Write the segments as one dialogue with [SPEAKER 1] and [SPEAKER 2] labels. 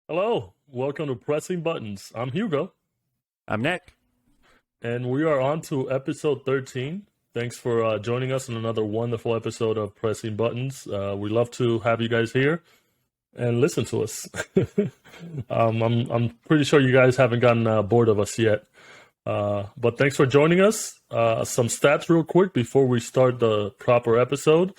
[SPEAKER 1] Hello, welcome to Pressing Buttons. I'm Hugo,
[SPEAKER 2] I'm Nick.
[SPEAKER 1] and we are on to episode 13. Thanks for joining us in another wonderful episode of Pressing Buttons. We love to have you guys here and listen to us. I'm pretty sure you guys haven't gotten bored of us yet. But thanks for joining us. Some stats real quick before we start the proper episode.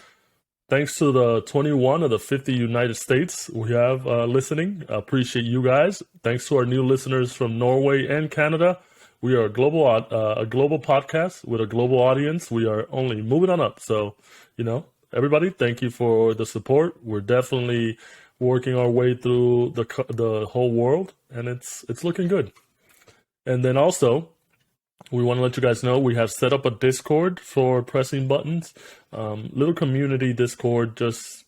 [SPEAKER 1] Thanks to the 21 of the 50 United States we have listening. Appreciate you guys. Thanks to our new listeners from Norway and Canada. We are a global podcast with a global audience. We are only moving on up. So, everybody, thank you for the support. We're definitely working our way through the whole world, and it's looking good. And then also, we want to let you guys know we have set up a Discord for Pressing Buttons. Little community Discord. Just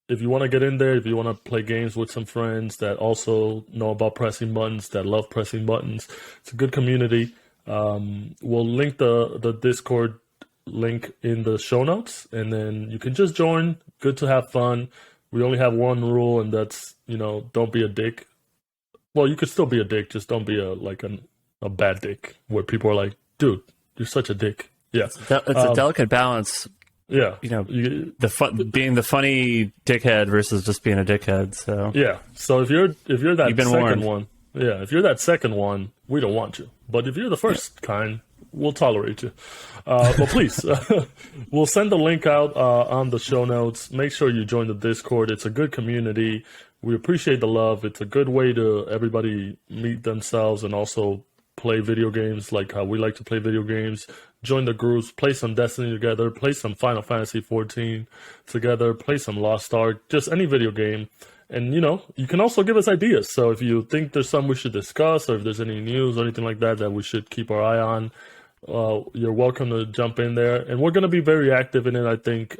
[SPEAKER 1] if you want to get in there, if you want to play games with some friends that also know about pressing buttons, that love pressing buttons, it's a good community. We'll link the Discord link in the show notes, and then you can just join. Good to have fun. We only have one rule, and that's don't be a dick. Well, you could still be a dick, just don't be a bad dick where people are like, dude, you're such a dick. Yeah.
[SPEAKER 2] It's a delicate balance.
[SPEAKER 1] Yeah.
[SPEAKER 2] Being the funny dickhead versus just being a dickhead. So
[SPEAKER 1] yeah. So if you're that
[SPEAKER 2] You've been
[SPEAKER 1] second
[SPEAKER 2] warned.
[SPEAKER 1] one, yeah, if you're that second one, we don't want you. But if you're the first kind, we'll tolerate you. But please, we'll send the link out on the show notes. Make sure you join the Discord. It's a good community. We appreciate the love. It's a good way to everybody meet themselves and also play video games like how we like to play video games. Join the groups, play some Destiny together, play some Final Fantasy XIV together, play some Lost Ark, just any video game. And, you can also give us ideas. So if you think there's some we should discuss, or if there's any news or anything like that we should keep our eye on, you're welcome to jump in there. And we're going to be very active in it, I think.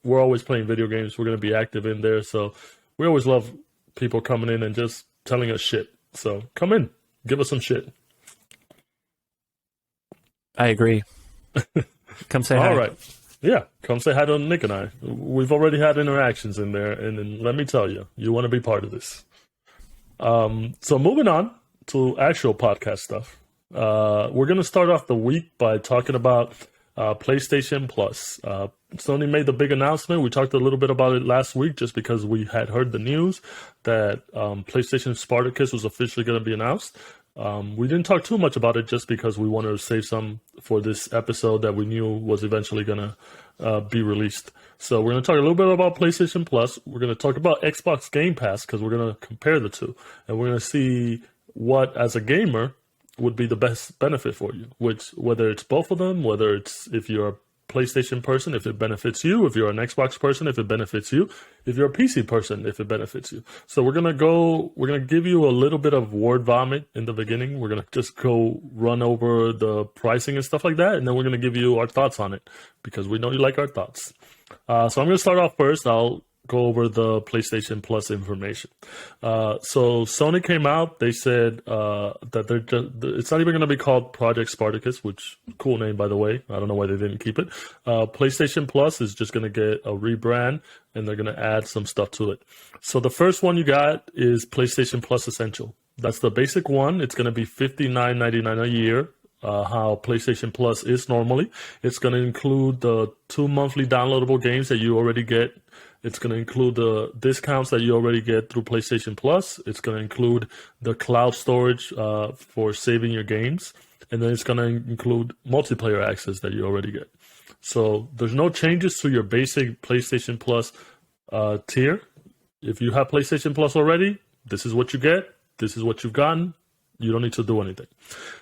[SPEAKER 1] We're always playing video games. We're going to be active in there. So we always love people coming in and just telling us shit. So come in, give us some shit.
[SPEAKER 2] I agree. Come say hi.
[SPEAKER 1] All right. Yeah, come say hi to Nick and I. We've already had interactions in there, and then let me tell you, you want to be part of this. So moving on to actual podcast stuff. We're going to start off the week by talking about PlayStation Plus. Sony made the big announcement. We talked a little bit about it last week just because we had heard the news that PlayStation Spartacus was officially going to be announced. We didn't talk too much about it just because we wanted to save some for this episode that we knew was eventually going to be released. So we're going to talk a little bit about PlayStation Plus. We're going to talk about Xbox Game Pass because we're going to compare the two. And we're going to see what, as a gamer, would be the best benefit for you. Whether it's both of them, whether it's if you're a PlayStation person, if it benefits you, if you're an Xbox person, if it benefits you, if you're a PC person, if it benefits you. So we're going to give you a little bit of word vomit in the beginning. We're going to just go run over the pricing and stuff like that. And then we're going to give you our thoughts on it because we know you like our thoughts. So I'm going to start off first. I'll go over the PlayStation Plus information. So Sony came out. They said that it's not even going to be called Project Spartacus, which cool name, by the way. I don't know why they didn't keep it. PlayStation Plus is just going to get a rebrand, and they're going to add some stuff to it. So the first one you got is PlayStation Plus Essential. That's the basic one. It's going to be $59.99 a year. How PlayStation Plus is normally. It's going to include the 2 monthly downloadable games that you already get. It's going to include the discounts that you already get through PlayStation Plus. It's going to include the cloud storage for saving your games. And then it's going to include multiplayer access that you already get. So there's no changes to your basic PlayStation Plus tier. If you have PlayStation Plus already, this is what you get. This is what you've gotten. You don't need to do anything.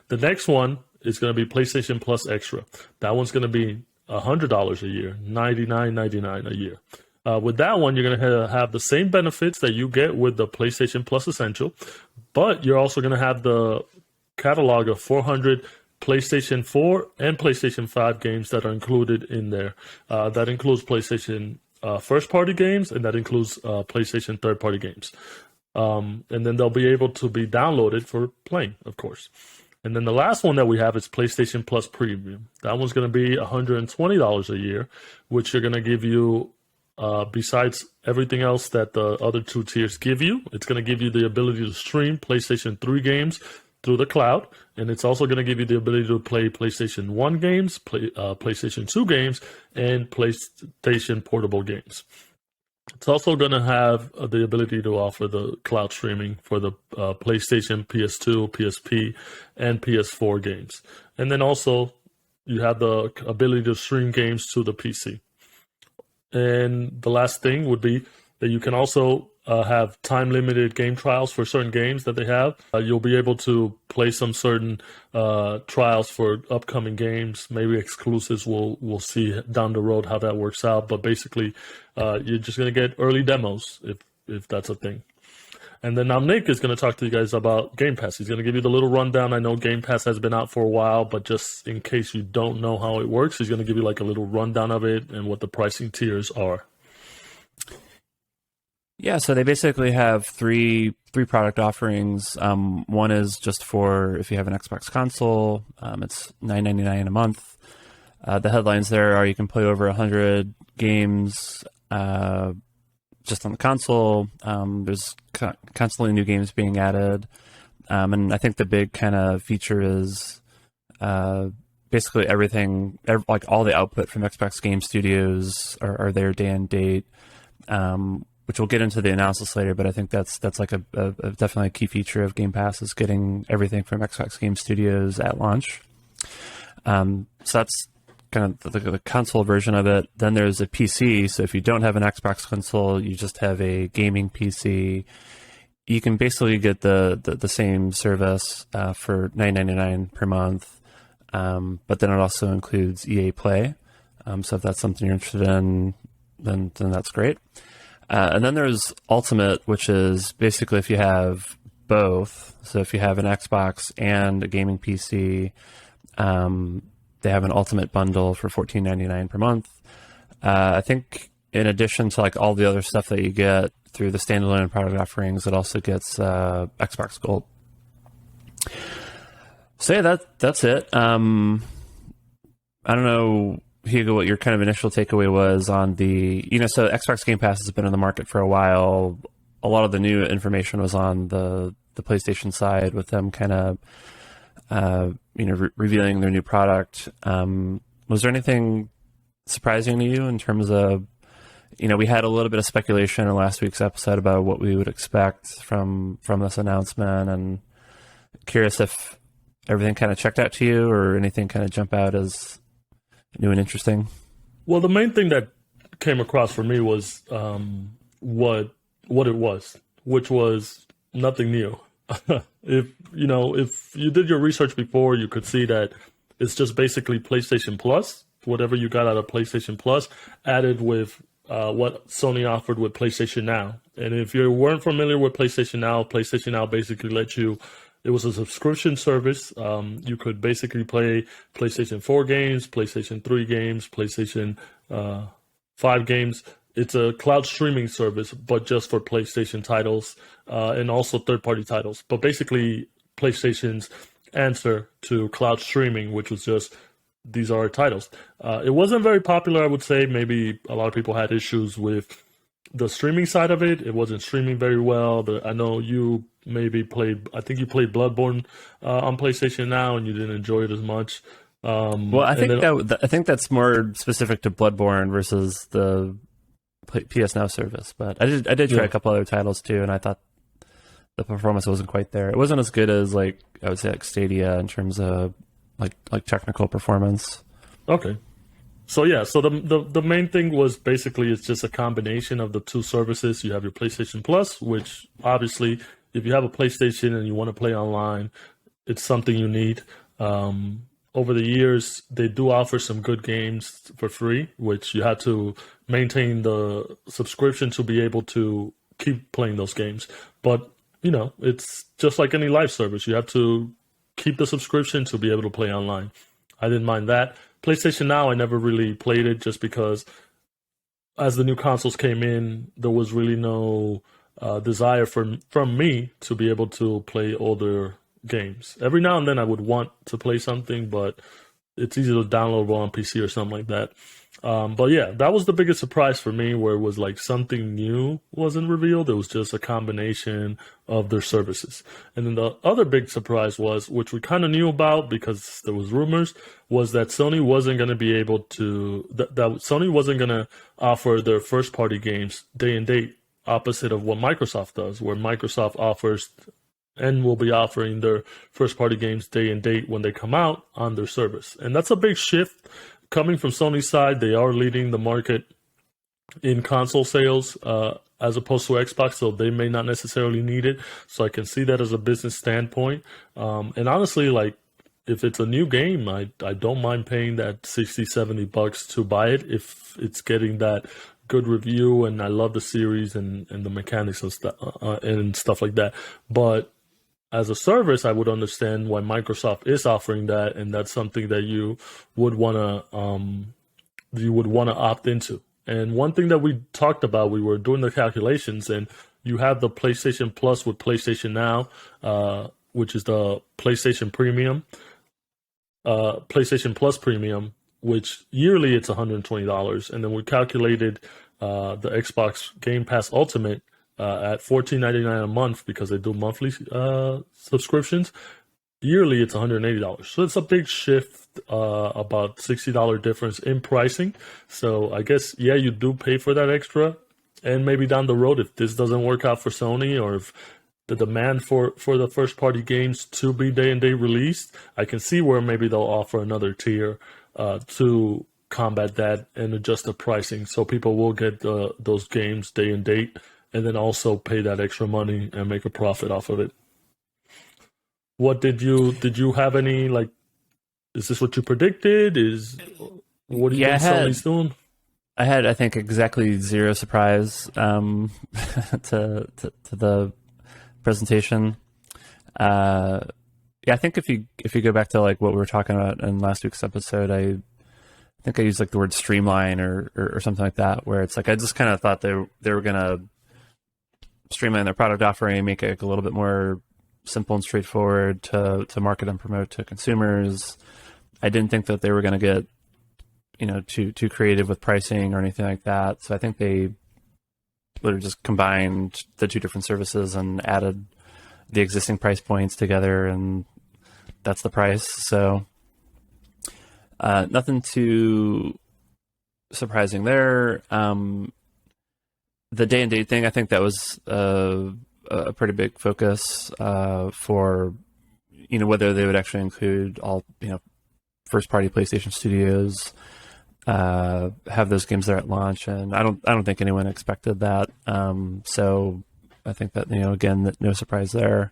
[SPEAKER 1] The next one is going to be PlayStation Plus Extra. That one's going to be $100 a year, $99.99 a year. With that one, you're going to have the same benefits that you get with the PlayStation Plus Essential, but you're also going to have the catalog of 400 PlayStation 4 and PlayStation 5 games that are included in there. That includes PlayStation first-party games, and that includes PlayStation third-party games. And then they'll be able to be downloaded for playing, of course. And then the last one that we have is PlayStation Plus Premium. That one's going to be $120 a year, which are going to give you besides everything else that the other two tiers give you, it's going to give you the ability to stream PlayStation 3 games through the cloud, and it's also going to give you the ability to play PlayStation 1 games, PlayStation 2 games, and PlayStation portable games. It's also going to have the ability to offer the cloud streaming for the PlayStation, PS2, PSP, and PS4 games. And then also, you have the ability to stream games to the PC. And the last thing would be that you can also have time-limited game trials for certain games that they have. You'll be able to play some certain trials for upcoming games. Maybe exclusives. We'll see down the road how that works out. But basically, you're just going to get early demos if that's a thing. And then now Nick is going to talk to you guys about Game Pass. He's going to give you the little rundown. I know Game Pass has been out for a while, but just in case you don't know how it works, he's going to give you like a little rundown of it and what the pricing tiers are.
[SPEAKER 2] Yeah, so they basically have three product offerings. One is just for if you have an Xbox console. It's $9.99 a month. The headlines there are you can play over 100 games just on the console. There's constantly new games being added. And I think the big kind of feature is basically everything, like all the output from Xbox Game Studios are there day and date. Which we'll get into the analysis later, but I think that's like a definitely a key feature of Game Pass is getting everything from Xbox Game Studios at launch. So that's kind of the console version of it. Then there's a PC. So if you don't have an Xbox console, you just have a gaming PC. You can basically get the same service for $9.99 per month, but then it also includes EA Play. So if that's something you're interested in, then that's great. And then there's Ultimate, which is basically if you have both. So if you have an Xbox and a gaming PC, they have an Ultimate bundle for $14.99 per month. I think in addition to like all the other stuff that you get through the standalone product offerings, it also gets Xbox Gold. So yeah, that's it. I don't know, Hugo, what your kind of initial takeaway was on the, so Xbox Game Pass has been in the market for a while. A lot of the new information was on the PlayStation side with them kind of, revealing their new product. Was there anything surprising to you in terms of, we had a little bit of speculation in last week's episode about what we would expect from this announcement, and curious if everything kind of checked out to you or anything kind of jump out as new and interesting?
[SPEAKER 1] Well, the main thing that came across for me was what it was, which was nothing new. If you did your research before, you could see that it's just basically PlayStation Plus, whatever you got out of PlayStation Plus, added with what Sony offered with PlayStation Now. And if you weren't familiar with PlayStation Now basically let you. It was a subscription service. You could basically play PlayStation 4 games, PlayStation 3 games, PlayStation 5 games. It's a cloud streaming service, but just for PlayStation titles and also third-party titles. But basically, PlayStation's answer to cloud streaming, which was just, these are our titles. It wasn't very popular, I would say. Maybe a lot of people had issues with the streaming side of it. It wasn't streaming very well. I know you maybe played, I think you played Bloodborne on PlayStation Now and you didn't enjoy it as much.
[SPEAKER 2] Well, I think that's more specific to Bloodborne versus the PS Now service. But I did try a couple other titles too, and I thought the performance wasn't quite there. It wasn't as good as I would say Stadia in terms of like technical performance.
[SPEAKER 1] Okay. So the main thing was basically it's just a combination of the two services. You have your PlayStation Plus, which obviously if you have a PlayStation and you want to play online, it's something you need. Over the years, they do offer some good games for free, which you have to maintain the subscription to be able to keep playing those games. But, it's just like any live service. You have to keep the subscription to be able to play online. I didn't mind that. PlayStation Now, I never really played it just because as the new consoles came in, there was really no desire from me to be able to play older games. Every now and then I would want to play something, but it's easy to download on PC or something like that. But yeah, that was the biggest surprise for me, where it was like something new wasn't revealed. It was just a combination of their services. And then the other big surprise was, which we kind of knew about because there was rumors, was that Sony wasn't going to be able to, that Sony wasn't going to offer their first party games day and date, opposite of what Microsoft does, where Microsoft offers and will be offering their first party games day and date when they come out on their service. And that's a big shift coming from Sony's side. They are leading the market in console sales as opposed to Xbox, so they may not necessarily need it. So I can see that as a business standpoint. And honestly, like, if it's a new game, I don't mind paying that 60, $70 to buy it if it's getting that good review and I love the series and the mechanics and stuff like that. But as a service, I would understand why Microsoft is offering that, and that's something that you would want to opt into. And one thing that we talked about, we were doing the calculations, and you have the PlayStation Plus with PlayStation Now, which is the PlayStation Premium, PlayStation Plus Premium, which yearly it's $120, and then we calculated the Xbox Game Pass Ultimate at $14.99 a month because they do monthly subscriptions. Yearly, it's $180. So it's a big shift, about $60 difference in pricing. So I guess, yeah, you do pay for that extra. And maybe down the road, if this doesn't work out for Sony, or if the demand for the first party games to be day and date released, I can see where maybe they'll offer another tier to combat that and adjust the pricing. So people will get those games day and date, and then also pay that extra money and make a profit off of it. What did you have any, like, is this what you predicted? What do you think Sony's doing?
[SPEAKER 2] I had, I think, exactly zero surprise to the presentation. Yeah, I think if you go back to like what we were talking about in last week's episode, I think I used like the word streamline or something like that, where it's like I just kind of thought they were gonna streamline their product offering, make it like a little bit more simple and straightforward to market and promote to consumers. I didn't think that they were going to get, too creative with pricing or anything like that. So I think they literally just combined the two different services and added the existing price points together, and that's the price. So nothing too surprising there. The day and date thing, I think that was a pretty big focus for, whether they would actually include all, first party PlayStation studios, have those games there at launch. And I don't think anyone expected that. So I think that, again, that no surprise there.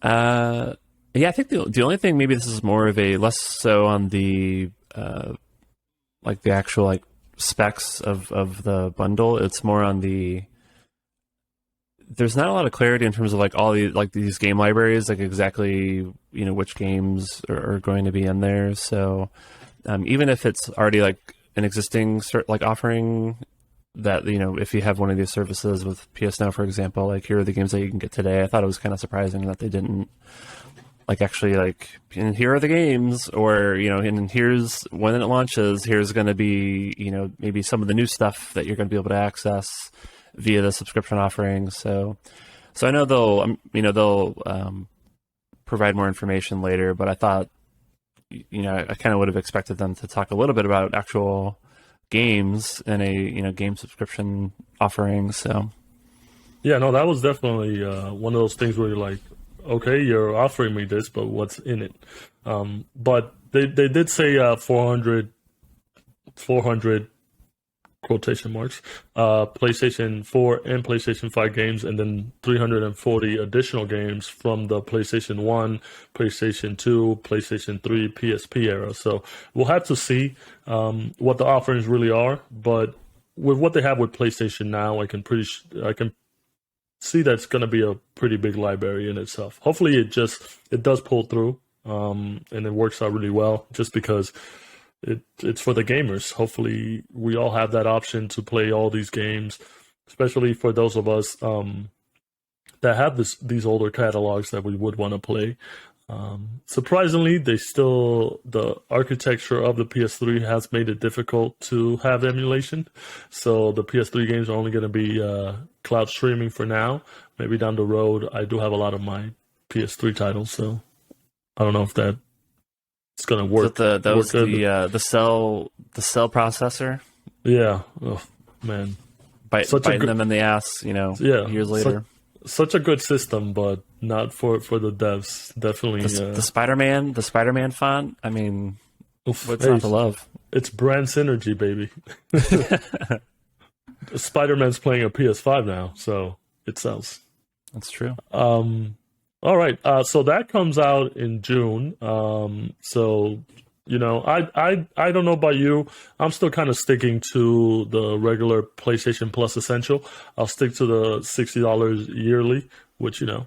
[SPEAKER 2] Yeah, I think the only thing, maybe this is more of a less so on the, like the actual like specs of the bundle. It's more on there's not a lot of clarity in terms of like all the like these game libraries, like exactly which games are going to be in there. So even if it's already like an existing like offering that if you have one of these services with PS Now, for example, like here are the games that you can get today. I thought it was kind of surprising that they didn't like actually like, and here are the games, or and here's when it launches, here's going to be maybe some of the new stuff that you're going to be able to access via the subscription offerings. So I know they'll provide more information later, but I thought I kind of would have expected them to talk a little bit about actual games in a game subscription offering. So
[SPEAKER 1] yeah, no, that was definitely one of those things where you're like, okay, you're offering me this, but what's in it? But they did say 400 quotation marks, PlayStation 4 and PlayStation 5 games, and then 340 additional games from the PlayStation 1, PlayStation 2, PlayStation 3, PSP era. So we'll have to see what the offerings really are. But with what they have with PlayStation Now, I can see that's going to be a pretty big library in itself. Hopefully it does pull through and it works out really well, just because it's for the gamers. Hopefully we all have that option to play all these games, especially for those of us that have these older catalogs that we would want to play. Surprisingly, the architecture of the PS3 has made it difficult to have emulation. So the PS3 games are only going to be cloud streaming for now. Maybe down the road, I do have a lot of my PS3 titles, so I don't know if that's going to work.
[SPEAKER 2] That was
[SPEAKER 1] work
[SPEAKER 2] the cell processor.
[SPEAKER 1] Yeah. Oh, man.
[SPEAKER 2] Biting them in the ass,
[SPEAKER 1] Yeah.
[SPEAKER 2] years later.
[SPEAKER 1] Such a good system, but not for the devs. Definitely.
[SPEAKER 2] The Spider-Man font. I mean, what's not to love?
[SPEAKER 1] It's brand synergy, baby. Spider-Man's playing a PS5 now, so it sells.
[SPEAKER 2] That's true.
[SPEAKER 1] All right. So that comes out in June. So I don't know about you. I'm still kind of sticking to the regular PlayStation Plus Essential. I'll stick to the $60 yearly, which you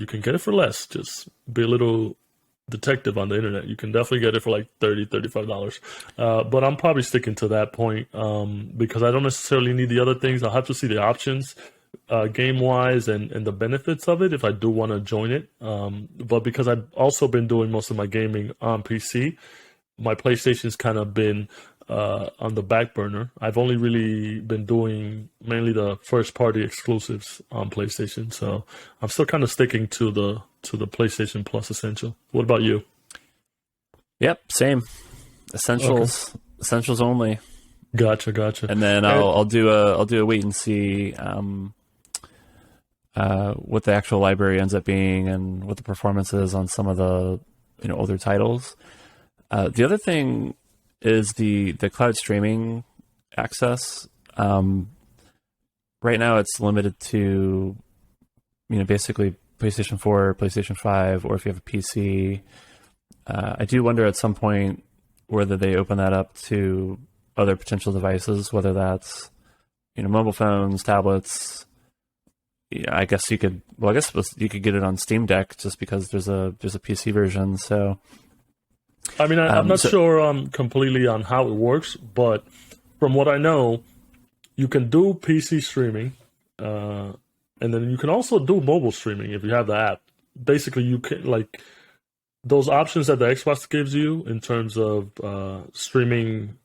[SPEAKER 1] can get it for less. Just be a little detective on the internet. You can definitely get it for like $35. But I'm probably sticking to that point because I don't necessarily need the other things. I'll have to see the options game wise and the benefits of it if I do want to join it. But because I've also been doing most of my gaming on PC, my PlayStation's kind of been on the back burner. I've only really been doing mainly the first party exclusives on PlayStation, so I'm still kind of sticking to the PlayStation Plus Essential. What about you?
[SPEAKER 2] Yep, same. Essentials, okay. Essentials only.
[SPEAKER 1] Gotcha.
[SPEAKER 2] And then I'll do a wait and see what the actual library ends up being and what the performance is on some of the older titles. The other thing is the cloud streaming access. Right now it's limited to, basically PlayStation 4, PlayStation 5, or if you have a PC. I do wonder at some point whether they open that up to other potential devices, whether that's, mobile phones, tablets. I guess you could get it on Steam Deck just because there's a PC version. So.
[SPEAKER 1] I mean, I'm not sure completely on how it works, but from what I know, you can do PC streaming, and then you can also do mobile streaming if you have the app. Basically, you can those options that the Xbox gives you in terms of streaming,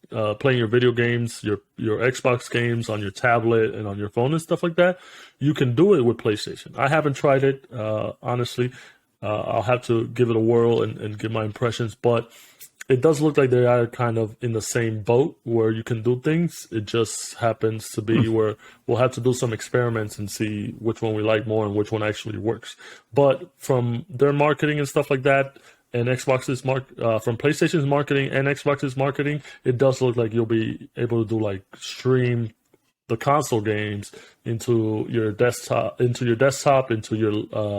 [SPEAKER 1] playing your video games, your Xbox games on your tablet and on your phone and stuff like that. You can do it with PlayStation. I haven't tried it, honestly. I'll have to give it a whirl and give my impressions, but it does look like they are kind of in the same boat where you can do things. It just happens to be where we'll have to do some experiments and see which one we like more and which one actually works. But from their marketing and stuff like that, and from PlayStation's marketing and Xbox's marketing, it does look like you'll be able to do stream the console games into your desktop, into your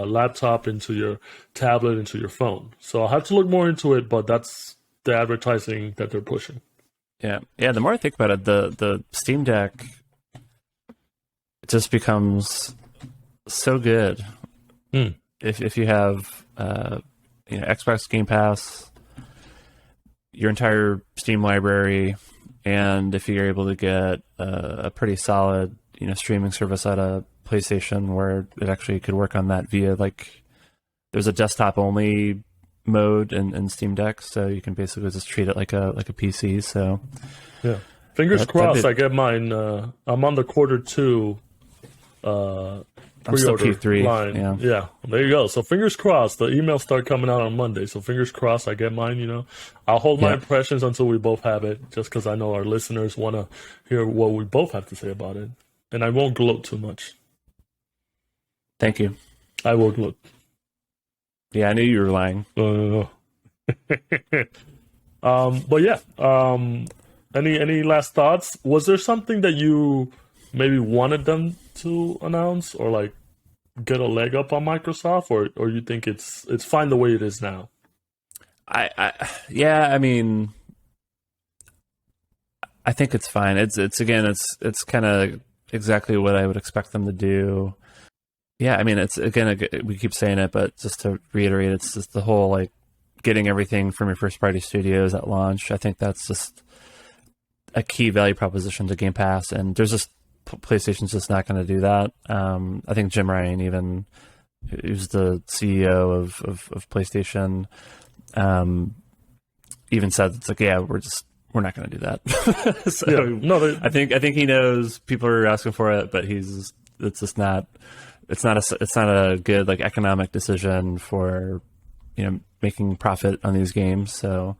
[SPEAKER 1] laptop, into your tablet, into your phone. So I'll have to look more into it, but that's the advertising that they're pushing.
[SPEAKER 2] Yeah. The more I think about it, the Steam Deck just becomes so good if you have Xbox Game Pass, your entire Steam library. And if you're able to get a pretty solid, streaming service at a PlayStation where it actually could work on that via there's a desktop only mode in Steam Deck, so you can basically just treat it like a PC. So
[SPEAKER 1] yeah, fingers crossed. I get mine. I'm on the Q2 pre-order
[SPEAKER 2] Q3
[SPEAKER 1] line. Yeah, there you go. So fingers crossed. The emails start coming out on Monday. So fingers crossed I get mine. I'll hold my impressions until we both have it, just because I know our listeners want to hear what we both have to say about it. And I won't gloat too much.
[SPEAKER 2] Thank you.
[SPEAKER 1] I will gloat.
[SPEAKER 2] Yeah, I knew you were lying.
[SPEAKER 1] But yeah. Any last thoughts? Was there something that you maybe wanted them to announce or get a leg up on Microsoft, or you think it's fine the way it is now?
[SPEAKER 2] I think it's fine. It's kind of exactly what I would expect them to do. Yeah, I mean, it's again, we keep saying it, but just to reiterate, it's just the whole getting everything from your first party studios at launch. I think that's just a key value proposition to Game Pass, and there's just PlayStation's just not going to do that. I think Jim Ryan even who's the CEO of PlayStation, even said it's like, yeah, we're not going to do that. So
[SPEAKER 1] Yeah, no,
[SPEAKER 2] I think he knows people are asking for it, but it's just not it's not a good like economic decision for making profit on these games. So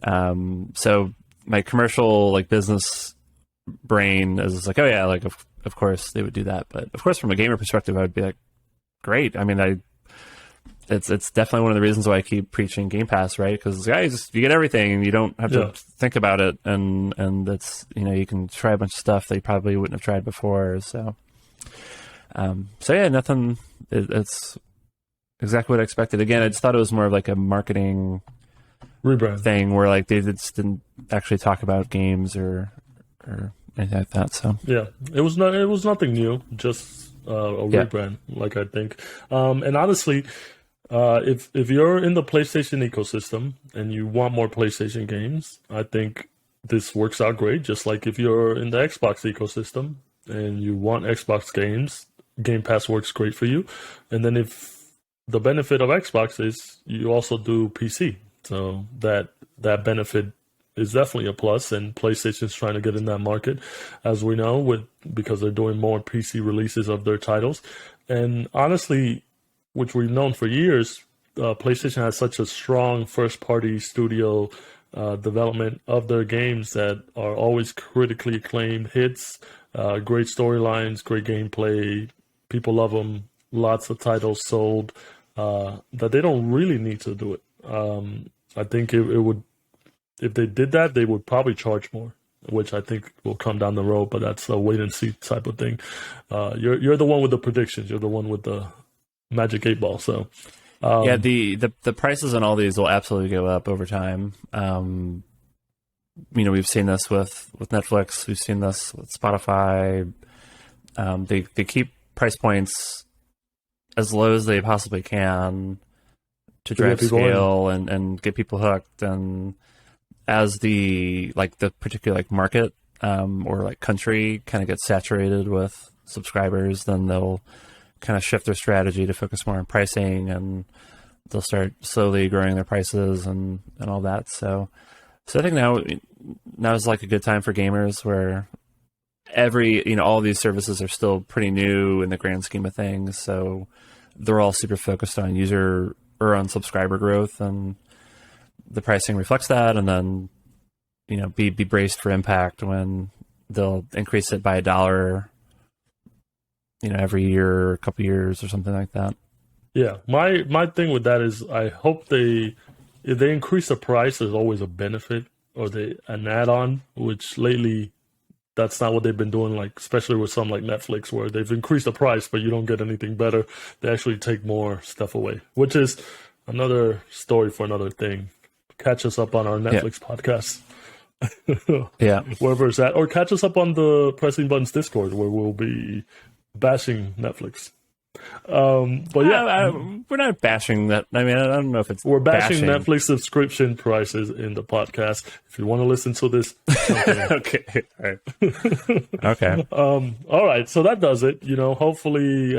[SPEAKER 2] so my commercial like business brain is like, oh yeah, like of course they would do that, but of course from a gamer perspective I would be like, great. I mean, it's definitely one of the reasons why I keep preaching Game Pass, right? Because guys, you get everything and you don't have to think about it, and it's you can try a bunch of stuff that you probably wouldn't have tried before. So yeah, nothing. It's exactly what I expected. Again, I just thought it was more of like a marketing
[SPEAKER 1] rebrand
[SPEAKER 2] thing where like they just didn't actually talk about games or anything like that. So
[SPEAKER 1] yeah, it was nothing new, just a rebrand, like I think. And honestly, if you're in the PlayStation ecosystem and you want more PlayStation games, I think this works out great. Just like if you're in the Xbox ecosystem and you want Xbox games, Game Pass works great for you. And then if the benefit of Xbox is you also do PC, so that benefit is definitely a plus. And PlayStation's trying to get in that market, as we know, because they're doing more PC releases of their titles. And honestly, which we've known for years, PlayStation has such a strong first-party studio development of their games that are always critically acclaimed hits, great storylines, great gameplay. People love them. Lots of titles sold that they don't really need to do it. I think it would, if they did that, they would probably charge more, which I think will come down the road. But that's a wait and see type of thing. You're the one with the predictions. You're the one with the magic 8 ball. So
[SPEAKER 2] yeah, the prices on all these will absolutely go up over time. We've seen this with Netflix. We've seen this with Spotify. They keep price points as low as they possibly can to drive scale and get people hooked. And as the particular market or like country kind of gets saturated with subscribers, then they'll kind of shift their strategy to focus more on pricing, and they'll start slowly growing their prices and all that. So I think now is like a good time for gamers where all these services are still pretty new in the grand scheme of things. So they're all super focused on user or on subscriber growth, and the pricing reflects that. And then, be braced for impact when they'll increase it by $1, every year or a couple years or something like that.
[SPEAKER 1] Yeah, my thing with that is I hope if they increase the price, there's always a benefit or an add-on, which lately that's not what they've been doing, like especially with some like Netflix, where they've increased the price but you don't get anything better. They actually take more stuff away, which is another story for another thing. Catch us up on our Netflix podcast.
[SPEAKER 2] Yeah,
[SPEAKER 1] wherever it's at, or catch us up on the Pressing Buttons Discord, where we'll be bashing Netflix. But yeah,
[SPEAKER 2] we're not bashing that. I mean, I don't know if it's
[SPEAKER 1] we're bashing Netflix subscription prices in the podcast. If you want to listen to this,
[SPEAKER 2] okay, all right. Okay.
[SPEAKER 1] All right. So that does it. Hopefully,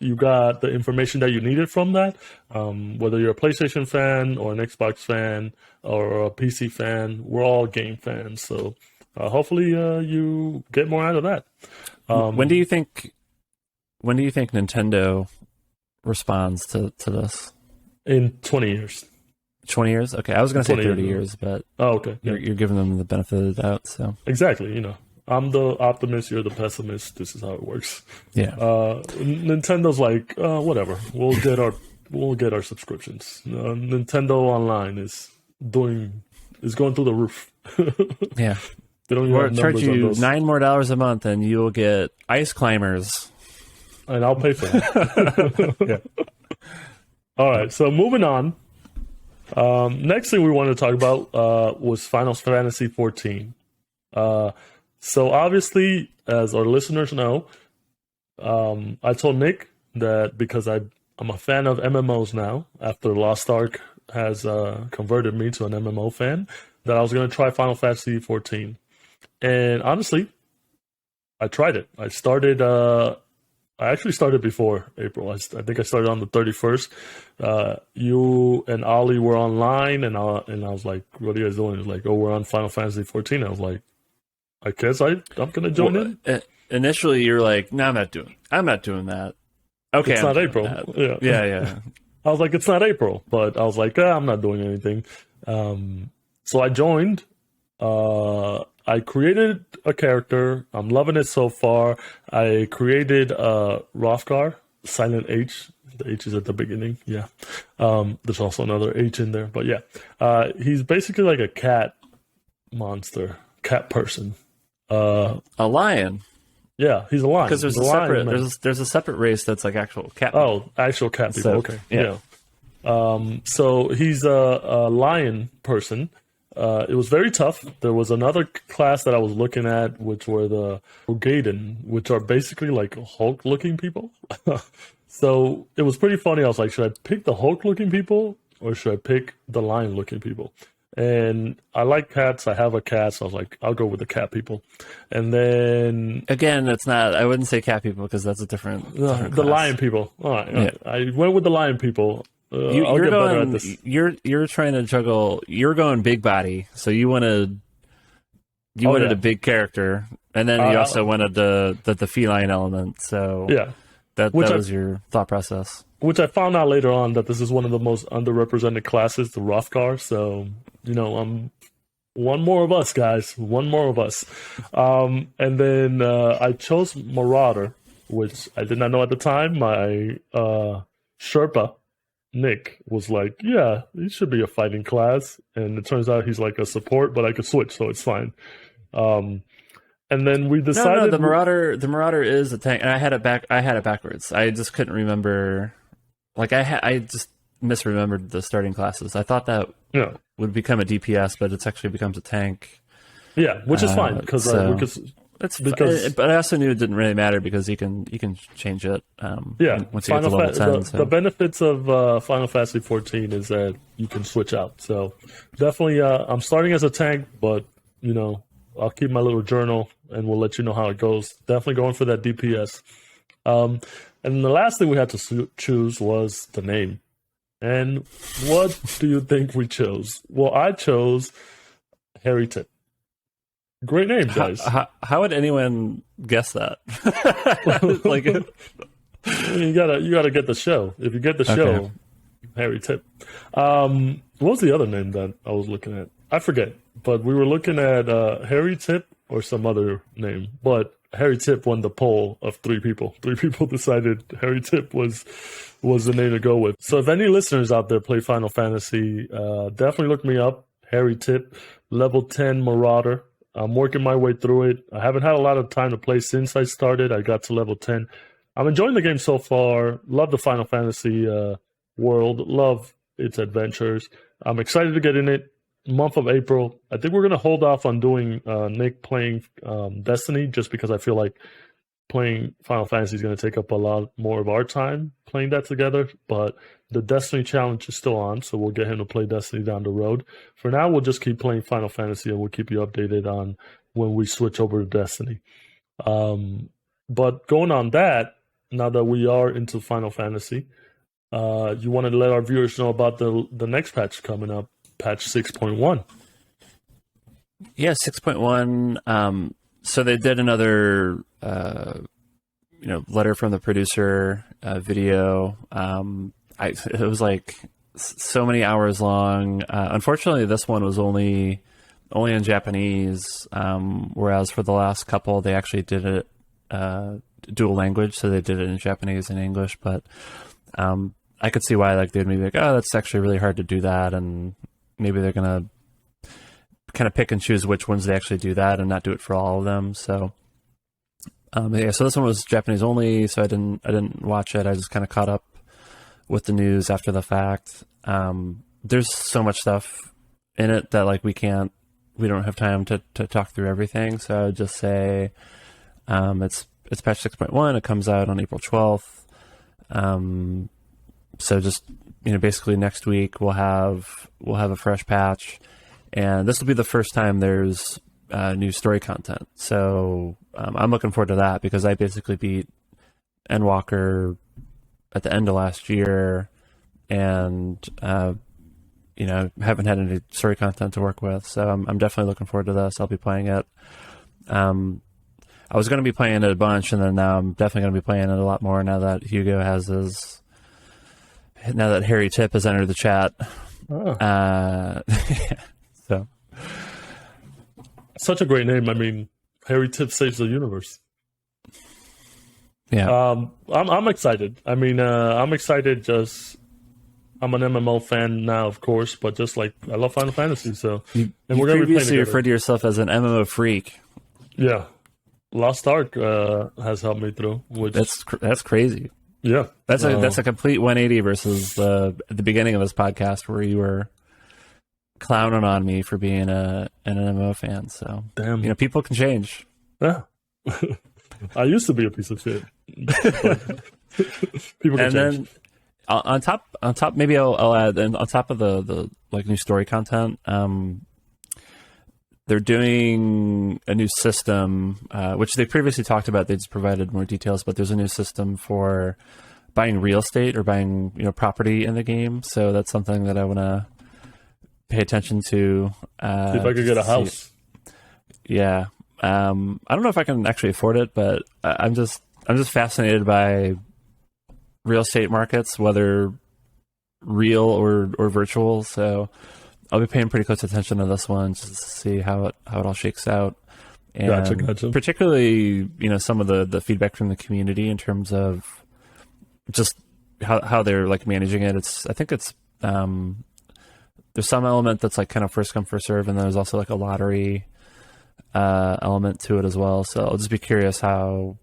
[SPEAKER 1] you got the information that you needed from that. Whether you're a PlayStation fan or an Xbox fan or a PC fan, we're all game fans. So hopefully, you get more out of that.
[SPEAKER 2] When do you think Nintendo responds to this?
[SPEAKER 1] In 20 years.
[SPEAKER 2] 20 years? Okay, I was going to say 30 years, but
[SPEAKER 1] okay.
[SPEAKER 2] You're giving them the benefit of the doubt. So
[SPEAKER 1] exactly, I'm the optimist, you're the pessimist. This is how it works.
[SPEAKER 2] Yeah.
[SPEAKER 1] Nintendo's like, whatever. We'll get our subscriptions. Nintendo Online is going through the roof.
[SPEAKER 2] Yeah.
[SPEAKER 1] They don't even
[SPEAKER 2] charge you $9 more a month, and you will get Ice Climbers.
[SPEAKER 1] And I'll pay for that. Yeah. All right. So moving on. Next thing we wanted to talk about was Final Fantasy XIV. So obviously, as our listeners know, I told Nick that because I'm a fan of MMOs now, after Lost Ark has converted me to an MMO fan, that I was going to try Final Fantasy XIV. And honestly, I tried it. I I actually started before April. I think I started on the 31st. You and Ollie were online, and I was like, "What are you guys doing?" He was like, "Oh, we're on Final Fantasy XIV." I was like, "I guess I'm gonna join in."
[SPEAKER 2] Initially, you're like, "No, I'm not doing that." Okay,
[SPEAKER 1] It's
[SPEAKER 2] I'm
[SPEAKER 1] not
[SPEAKER 2] doing
[SPEAKER 1] April.
[SPEAKER 2] that.
[SPEAKER 1] Yeah.
[SPEAKER 2] Yeah.
[SPEAKER 1] I was like, "It's not April," but I was like, "I'm not doing anything." So I joined. I created a character. I'm loving it so far. I created Rothgar, silent H. The H is at the beginning. Yeah. There's also another H in there, but yeah. He's basically like a cat monster, cat person.
[SPEAKER 2] A lion,
[SPEAKER 1] Yeah, he's a lion.
[SPEAKER 2] because there's
[SPEAKER 1] He's
[SPEAKER 2] a
[SPEAKER 1] lion,
[SPEAKER 2] separate
[SPEAKER 1] man.
[SPEAKER 2] there's a separate race that's like actual cat.
[SPEAKER 1] Oh, actual cat people.
[SPEAKER 2] So,
[SPEAKER 1] Okay.
[SPEAKER 2] yeah.
[SPEAKER 1] Yeah. So he's a lion person. It was very tough. There was another class that I was looking at, which were the Gaiden, which are basically like Hulk-looking people. So it was pretty funny. I was like, should I pick the Hulk-looking people or should I pick the lion-looking people? And I like cats. I have a cat, so I was like, I'll go with the cat people. And then
[SPEAKER 2] Again, it's not. I wouldn't say cat people because that's a different
[SPEAKER 1] the
[SPEAKER 2] class.
[SPEAKER 1] lion people. All right, all right. I went with the lion people. I'll
[SPEAKER 2] You're
[SPEAKER 1] get better at
[SPEAKER 2] going.
[SPEAKER 1] this.
[SPEAKER 2] You're trying to juggle. You're going big body, so you wanted
[SPEAKER 1] Oh, yeah.
[SPEAKER 2] a big character, and then you also wanted the feline element. So
[SPEAKER 1] Yeah.
[SPEAKER 2] that
[SPEAKER 1] Which
[SPEAKER 2] was your thought process.
[SPEAKER 1] Which I found out later on that this is one of the most underrepresented classes, the Rothgar. So, one more of us, guys. One more of us. And then I chose Marauder, which I did not know at the time. My Sherpa, Nick, was like, yeah, he should be a fighting class. And it turns out he's like a support, but I could switch, so it's fine. And then we decided
[SPEAKER 2] The Marauder is a tank, and I had it backwards. I just couldn't remember. Like I just misremembered the starting classes. I thought that
[SPEAKER 1] yeah,
[SPEAKER 2] would become a DPS, but it actually becomes a tank.
[SPEAKER 1] yeah, which is fine because
[SPEAKER 2] But I also knew it didn't really matter because you can change it.
[SPEAKER 1] Yeah,
[SPEAKER 2] once you get to level 10.
[SPEAKER 1] The benefits of Final Fantasy XIV is that you can switch out. So definitely, I'm starting as a tank, but I'll keep my little journal and we'll let you know how it goes. Definitely going for that DPS. And the last thing we had to choose was the name. And what do you think we chose? Well, I chose Harry Tip. Great name, guys.
[SPEAKER 2] How would anyone guess that? Like,
[SPEAKER 1] you gotta get the show. If you get the show,
[SPEAKER 2] Okay.
[SPEAKER 1] Harry Tip. What was the other name that I was looking at? I forget. But we were looking at Harry Tip or some other name. But Harry Tip won the poll of 3 people. 3 people decided Harry Tip was the name to go with. So if any listeners out there play Final Fantasy, definitely look me up. Harry Tip, level 10 Marauder. I'm working my way through it. I haven't had a lot of time to play since I started. I got to level 10. I'm enjoying the game so far. Love the Final Fantasy world. Love its adventures. I'm excited to get in it. Month of April. I think we're going to hold off on doing Nick playing Destiny just because I feel like playing Final Fantasy is going to take up a lot more of our time playing that together. But the Destiny challenge is still on, so we'll get him to play Destiny down the road. For now, we'll just keep playing Final Fantasy and we'll keep you updated on when we switch over to Destiny. But going on that, now that we are into Final Fantasy, you want to let our viewers know about the next patch coming up, patch 6.1.
[SPEAKER 2] Yeah, 6.1. So they did another, letter from the producer video. It was like so many hours long. Unfortunately, this one was only in Japanese, whereas for the last couple, they actually did it dual language, so they did it in Japanese and English. But I could see why they'd maybe like, oh, that's actually really hard to do that, and maybe they're gonna kind of pick and choose which ones they actually do that and not do it for all of them. So so this one was Japanese only, so I didn't watch it. I just kind of caught up with the news after the fact. There's so much stuff in it that we don't have time to talk through everything. So I would just say it's patch 6.1. It comes out on April 12th. So just basically next week we'll have a fresh patch, and this will be the first time there's new story content. So I'm looking forward to that because I basically beat Endwalker at the end of last year, and haven't had any story content to work with. So I'm definitely looking forward to this. I'll be playing it. I was going to be playing it a bunch, and then now I'm definitely going to be playing it a lot more now that Hugo now that Harry Tip has entered the chat.
[SPEAKER 1] Oh.
[SPEAKER 2] So
[SPEAKER 1] Such a great name. I mean, Harry Tip saves the universe.
[SPEAKER 2] yeah,
[SPEAKER 1] I'm excited. I mean, I'm excited. I'm an MMO fan now, of course, but just like I love Final Fantasy, so
[SPEAKER 2] you
[SPEAKER 1] we're gonna be playing
[SPEAKER 2] previously
[SPEAKER 1] together.
[SPEAKER 2] referred to yourself as an MMO freak.
[SPEAKER 1] Yeah, Lost Ark has helped me through. Which
[SPEAKER 2] That's crazy.
[SPEAKER 1] yeah,
[SPEAKER 2] That's a complete 180 versus the beginning of this podcast where you were clowning on me for being an MMO fan. So
[SPEAKER 1] damn.
[SPEAKER 2] people can change.
[SPEAKER 1] Yeah, I used to be a piece of shit. But people can
[SPEAKER 2] And
[SPEAKER 1] change.
[SPEAKER 2] then on top, maybe I'll add, and on top of the like new story content, they're doing a new system, which they previously talked about. They just provided more details, but there's a new system for buying real estate or buying property in the game. So that's something that I want to pay attention to.
[SPEAKER 1] See if I could get a house.
[SPEAKER 2] Yeah, I don't know if I can actually afford it, but I'm just fascinated by real estate markets, whether real or virtual. So I'll be paying pretty close attention to this one just to see how it all shakes out. And
[SPEAKER 1] Gotcha.
[SPEAKER 2] particularly, some of the feedback from the community in terms of just how they're like managing it. I think it's there's some element that's like kind of first come first serve, and then there's also like a lottery element to it as well. So I'll just be curious how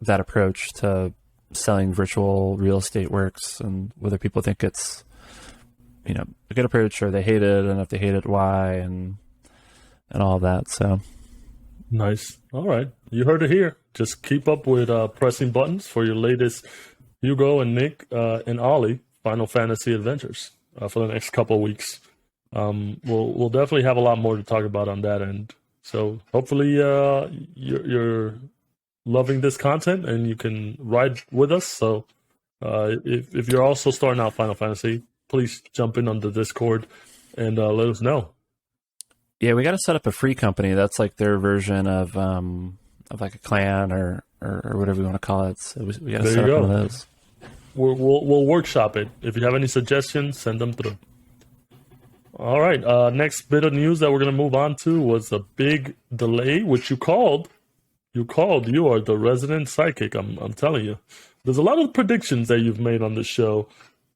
[SPEAKER 2] that approach to selling virtual real estate works, and whether people think it's a good approach or they hate it, and if they hate it, why, and all of that. So
[SPEAKER 1] Nice. All right, you heard it here. Just keep up with pressing buttons for your latest Hugo and Nick and Ollie Final Fantasy adventures for the next couple of weeks. We'll definitely have a lot more to talk about on that end. So hopefully you're loving this content and you can ride with us. So if you're also starting out Final Fantasy, please jump in on the Discord and let us know.
[SPEAKER 2] yeah, we got to set up a free company. That's like their version of like a clan or whatever you want to call it. So we got to
[SPEAKER 1] There
[SPEAKER 2] set
[SPEAKER 1] you
[SPEAKER 2] up
[SPEAKER 1] go.
[SPEAKER 2] one of those.
[SPEAKER 1] We'll workshop it. If you have any suggestions, send them through. All right. Next bit of news that we're gonna move on to was a big delay, which you called. You are the resident psychic. I'm telling you. There's a lot of predictions that you've made on this show.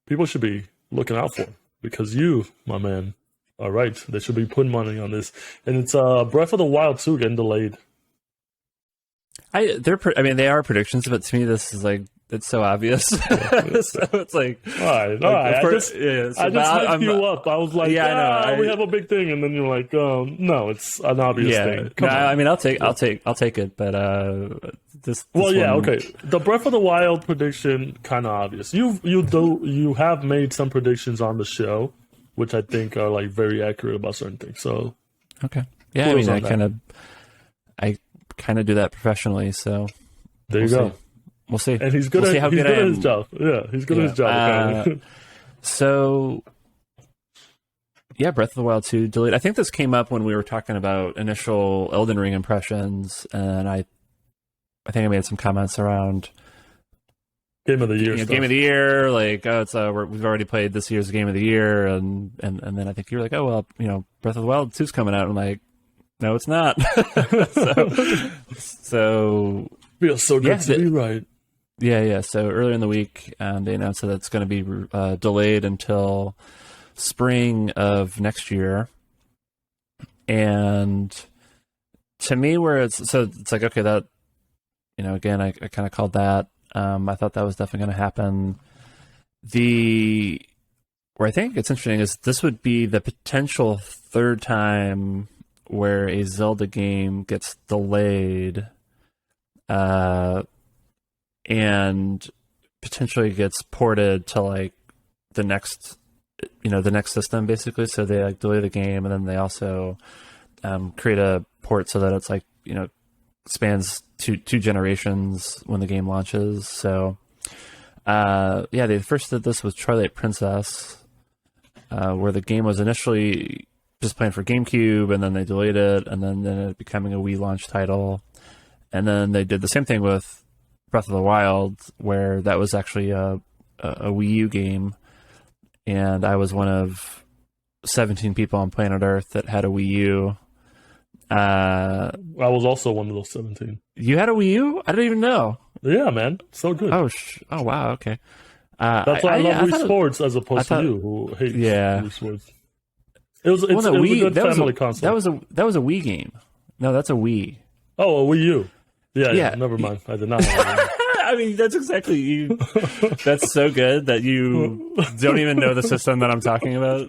[SPEAKER 1] People should be looking out for because you, my man, are right. They should be putting money on this. And it's Breath of the Wild 2 getting delayed.
[SPEAKER 2] They are predictions, but to me, this is like it's so obvious. So it's like,
[SPEAKER 1] All right. I just
[SPEAKER 2] so
[SPEAKER 1] hyped you up. I was like,
[SPEAKER 2] Yeah, I know.
[SPEAKER 1] we have a big thing, and then you're like, no, it's an obvious thing. Come on.
[SPEAKER 2] I mean, I'll take it, but this
[SPEAKER 1] Well, yeah,
[SPEAKER 2] one-
[SPEAKER 1] okay. The Breath of the Wild prediction kind of obvious. You have made some predictions on the show, which I think are like very accurate about certain things. So
[SPEAKER 2] okay, yeah.
[SPEAKER 1] Kudos
[SPEAKER 2] I
[SPEAKER 1] on
[SPEAKER 2] mean, I kind of do that professionally, so
[SPEAKER 1] there you
[SPEAKER 2] we'll
[SPEAKER 1] go.
[SPEAKER 2] see. We'll see.
[SPEAKER 1] And he's good
[SPEAKER 2] We'll see
[SPEAKER 1] at
[SPEAKER 2] how good I
[SPEAKER 1] at his
[SPEAKER 2] am.
[SPEAKER 1] job. Yeah, he's good at his job. apparently.
[SPEAKER 2] So, yeah, Breath of the Wild 2 delayed. I think this came up when we were talking about initial Elden Ring impressions, and I think I made some comments around
[SPEAKER 1] Game of the year. Stuff.
[SPEAKER 2] game of the year, like it's we've already played this year's game of the year, and then I think you were like, oh well, Breath of the Wild 2's coming out. I'm like, no, it's not. so
[SPEAKER 1] Feels so good
[SPEAKER 2] Yeah,
[SPEAKER 1] to be right.
[SPEAKER 2] Yeah. So earlier in the week, they announced that it's going to be delayed until spring of next year. And to me, where it's like, okay, that, again, I kind of called that. I thought that was definitely going to happen. Where I think it's interesting is this would be the potential third time where a Zelda game gets delayed. And potentially gets ported to like the next system basically. So they like delay the game, and then they also create a port so that it's like spans two generations when the game launches. So they first did this with Twilight Princess, where the game was initially just planned for GameCube, and then they delayed it, and then it becoming a Wii launch title. And then they did the same thing with Breath of the Wild, where that was actually a Wii U game, and I was one of 17 people on planet Earth that had a Wii U.
[SPEAKER 1] I was also one of those 17.
[SPEAKER 2] You had a Wii U? I didn't even know.
[SPEAKER 1] Yeah, man, so good.
[SPEAKER 2] Oh wow, okay.
[SPEAKER 1] That's why I love Wii Sports as opposed to you, who hates Wii Sports. It was a good family console.
[SPEAKER 2] That was a Wii game. No, that's a Wii.
[SPEAKER 1] Oh, a Wii U. Yeah. Never mind. I did not have a
[SPEAKER 2] I mean, that's exactly you. That's so good that you don't even know the system that I'm talking about.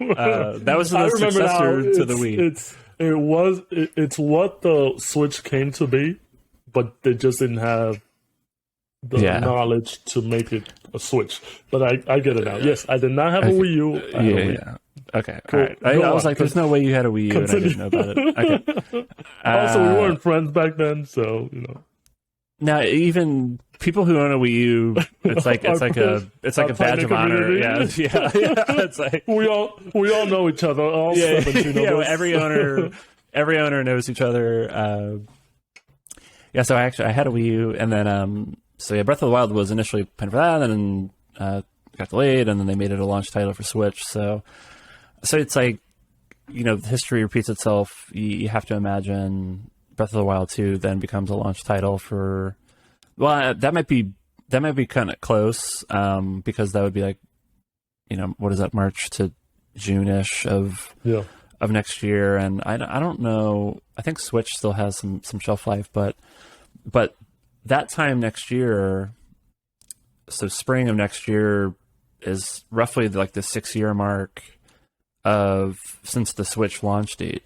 [SPEAKER 2] That was the successor to the Wii.
[SPEAKER 1] It's what the Switch came to be, but they just didn't have the knowledge to make it a Switch. But I get it now. Yes, I did not have a Wii U.
[SPEAKER 2] Yeah. Okay. Cool. All right. I was like, there's no way you had a Wii U, and I didn't know about it. Okay.
[SPEAKER 1] Also, we weren't friends back then, so
[SPEAKER 2] Now, even people who own a Wii U, it's like a badge of honor. Yeah. It's like
[SPEAKER 1] we all know each other. All 17 of us.
[SPEAKER 2] Every owner knows each other. So I had a Wii U, and then Breath of the Wild was initially planned for that, and then got delayed, and then they made it a launch title for Switch. So it's like, history repeats itself. You have to imagine Breath of the Wild 2 then becomes a launch title for. Well, that might be kind of close, because that would be like, what is that, March to June-ish of next year, and I don't know. I think Switch still has some shelf life, but that time next year, so spring of next year is roughly like the 6-year mark since the Switch launch date.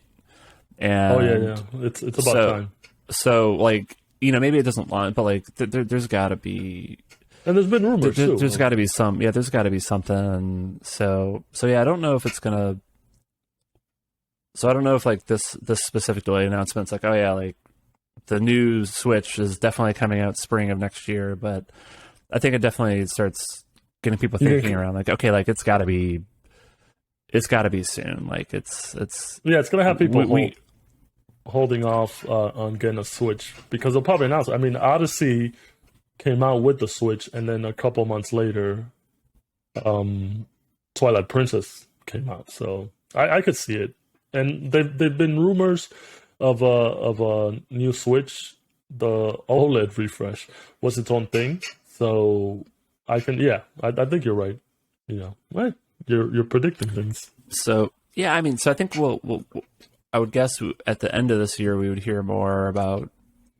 [SPEAKER 2] And
[SPEAKER 1] it's about time.
[SPEAKER 2] So like, maybe it doesn't launch, but like there's got to be,
[SPEAKER 1] and there's been rumors too.
[SPEAKER 2] There's got to be there's got to be something. So I don't know if it's gonna. So I don't know if like this specific delay announcement's like, like the new Switch is definitely coming out spring of next year, but I think it definitely starts getting people thinking around like, okay, like it's got to be soon. Like it's
[SPEAKER 1] gonna have people holding off on getting a Switch, because they'll probably announce it. I mean, Odyssey came out with the Switch, and then a couple months later, Twilight Princess came out. So I could see it, and they've been rumors of a new Switch. The OLED refresh was its own thing, so I think you're right. Right. You're predicting things.
[SPEAKER 2] So I mean, I think we'll I would guess at the end of this year we would hear more about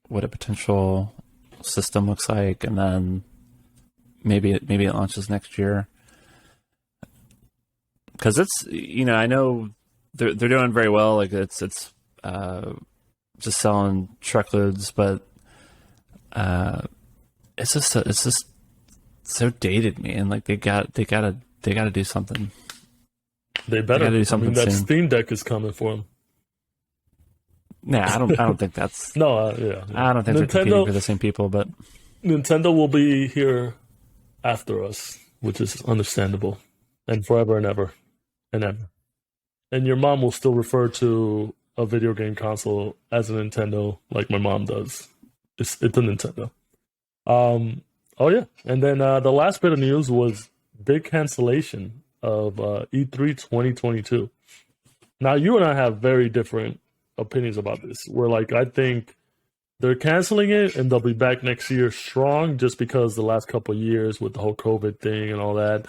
[SPEAKER 2] what a potential system looks like, and then maybe it launches next year. Because it's I know they're doing very well. Like it's just selling truckloads, but it's just so dated, man. Like they got to do something.
[SPEAKER 1] They better
[SPEAKER 2] do something.
[SPEAKER 1] That Steam Deck is coming for them.
[SPEAKER 2] Nah, I don't think that's.
[SPEAKER 1] No,
[SPEAKER 2] I don't think they're competing for the same people, but
[SPEAKER 1] Nintendo will be here after us, which is understandable, and forever and ever and ever. And your mom will still refer to a video game console as a Nintendo, like my mom does. It's a Nintendo. And then the last bit of news was big cancellation of E3 2022. Now, you and I have very different opinions about this. We're like, I think they're canceling it and they'll be back next year strong, just because the last couple of years with the whole COVID thing and all that.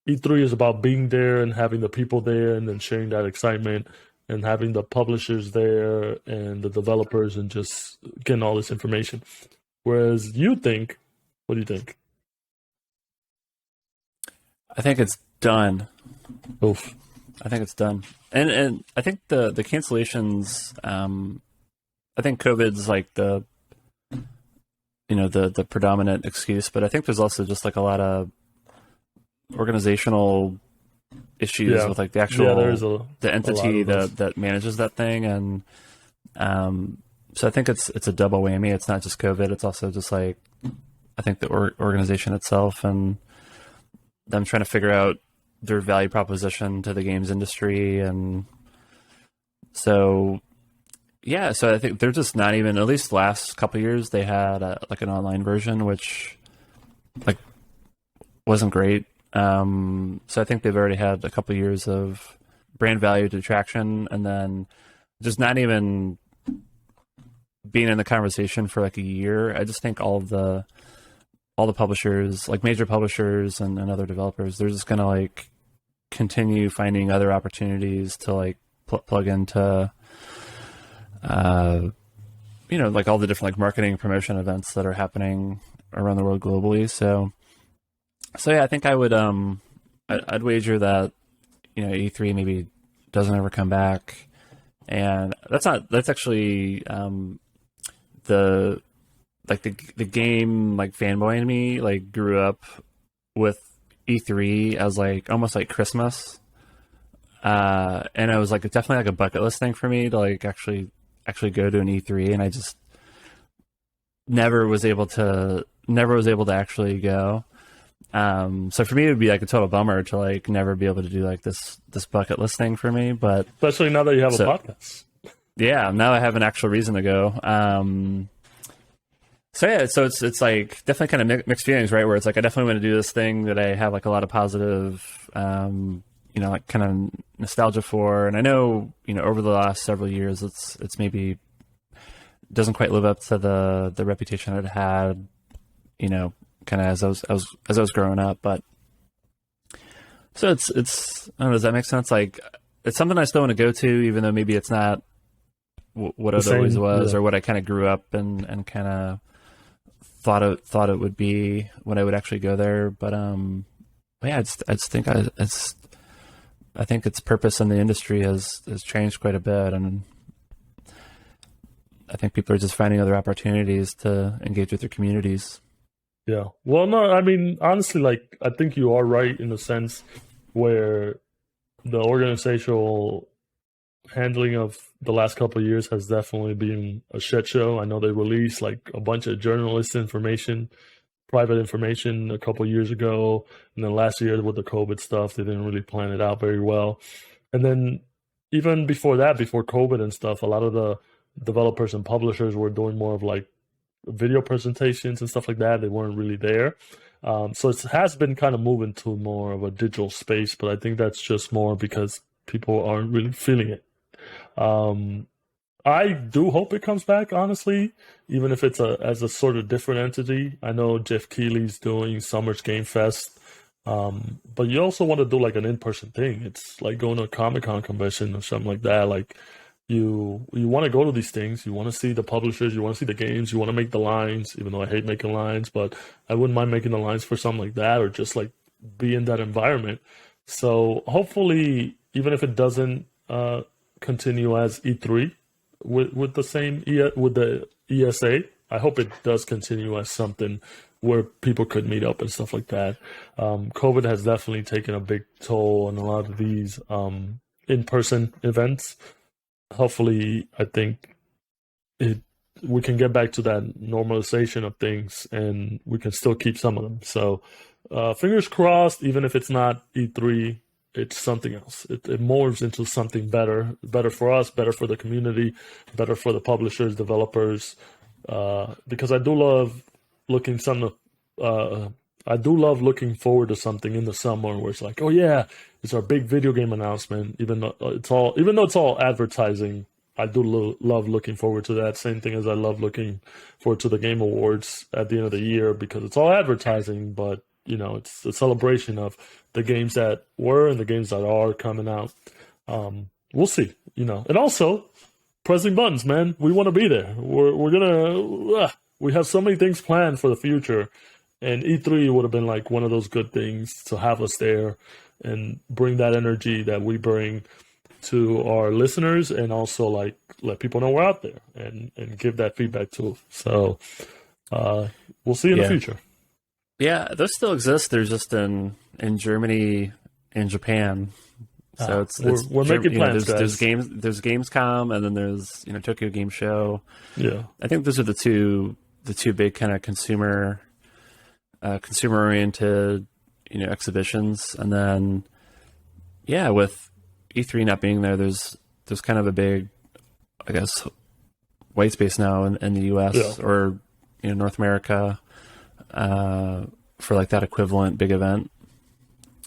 [SPEAKER 1] E3 is about being there and having the people there and then sharing that excitement and having the publishers there and the developers and just getting all this information. Whereas what do you think?
[SPEAKER 2] I think it's done.
[SPEAKER 1] Oof.
[SPEAKER 2] I think it's done. And I think the cancellations, I think COVID's like the predominant excuse, but I think there's also just like a lot of organizational issues with like the actual the entity that manages that thing, and So I think it's a double whammy. It's not just COVID. It's also just like, I think the organization itself and them trying to figure out their value proposition to the games industry. And so, yeah, so I think they're just not even, at least the last couple of years, they had like an online version, which like wasn't great. So I think they've already had a couple of years of brand value detraction, and then just not even being in the conversation for like a year. I just think all the publishers, like major publishers and other developers, they're just gonna like continue finding other opportunities to like plug into, like all the different like marketing promotion events that are happening around the world globally. So yeah, I think I would I'd wager that E3 maybe doesn't ever come back, and that's actually the game like fanboy in me like grew up with E3 as like almost like Christmas, and it was like definitely like a bucket list thing for me to like actually go to an E3, and I just never was able to actually go. So for me, it would be like a total bummer to like never be able to do like this bucket list thing for me. But
[SPEAKER 1] especially now that you have a podcast.
[SPEAKER 2] Yeah, now I have an actual reason to go. So yeah, so it's like definitely kind of mixed feelings, right? Where it's like I definitely want to do this thing that I have like a lot of positive, like kind of nostalgia for, and I know over the last several years, it's maybe doesn't quite live up to the reputation it had, kind of as I was growing up. But so it's I don't know, does that make sense? Like it's something I still want to go to, even though maybe it's not what it always was, or what I kind of grew up and kind of thought it would be when I would actually go there. But yeah, I just think I think its purpose in the industry has changed quite a bit, and I think people are just finding other opportunities to engage with their communities.
[SPEAKER 1] Yeah. Well, no, I mean, honestly, like, I think you are right in the sense where the organizational handling of the last couple of years has definitely been a shit show. I know they released like a bunch of journalist information, private information a couple of years ago. And then last year with the COVID stuff, they didn't really plan it out very well. And then even before that, before COVID and stuff, a lot of the developers and publishers were doing more of like video presentations and stuff like that. They weren't really there. So it has been kind of moving to more of a digital space, but I think that's just more because people aren't really feeling it. I do hope it comes back, honestly, even if it's as a sort of different entity. I know Jeff Keighley's doing Summer's Game Fest, but you also want to do like an in-person thing. It's like going to a Comic-Con convention or something like that. Like you want to go to these things. You want to see the publishers. You want to see the games. You want to make the lines, even though I hate making lines, but I wouldn't mind making the lines for something like that, or just like be in that environment. So hopefully, even if it doesn't continue as E3 with the same with the ESA, I hope it does continue as something where people could meet up and stuff like that. COVID has definitely taken a big toll on a lot of these in-person events. Hopefully, I think we can get back to that normalization of things, and we can still keep some of them. So fingers crossed, even if it's not E3, it's something else. It morphs into something better for us, better for the community, better for the publishers, developers. Because I do love looking forward to something in the summer where it's like, oh yeah, it's our big video game announcement. Even though it's all advertising, I do love looking forward to that. Same thing as I love looking forward to the Game Awards at the end of the year, because it's all advertising, but it's a celebration of the games that were and the games that are coming out. We'll see, and also pressing buttons, man. We want to be there. We're gonna, we have so many things planned for the future, and E3 would have been like one of those good things to have us there and bring that energy that we bring to our listeners, and also like let people know we're out there and give that feedback too. So we'll see in the future.
[SPEAKER 2] Yeah, those still exist. They're just in Germany and Japan, So
[SPEAKER 1] we're making plans,
[SPEAKER 2] there's
[SPEAKER 1] guys.
[SPEAKER 2] there's Gamescom, and then there's Tokyo Game Show.
[SPEAKER 1] Yeah.
[SPEAKER 2] I think those are the two big kind of consumer oriented exhibitions. And then with E3 not being there, there's kind of a big, I guess, white space now in the US or North America for like that equivalent big event.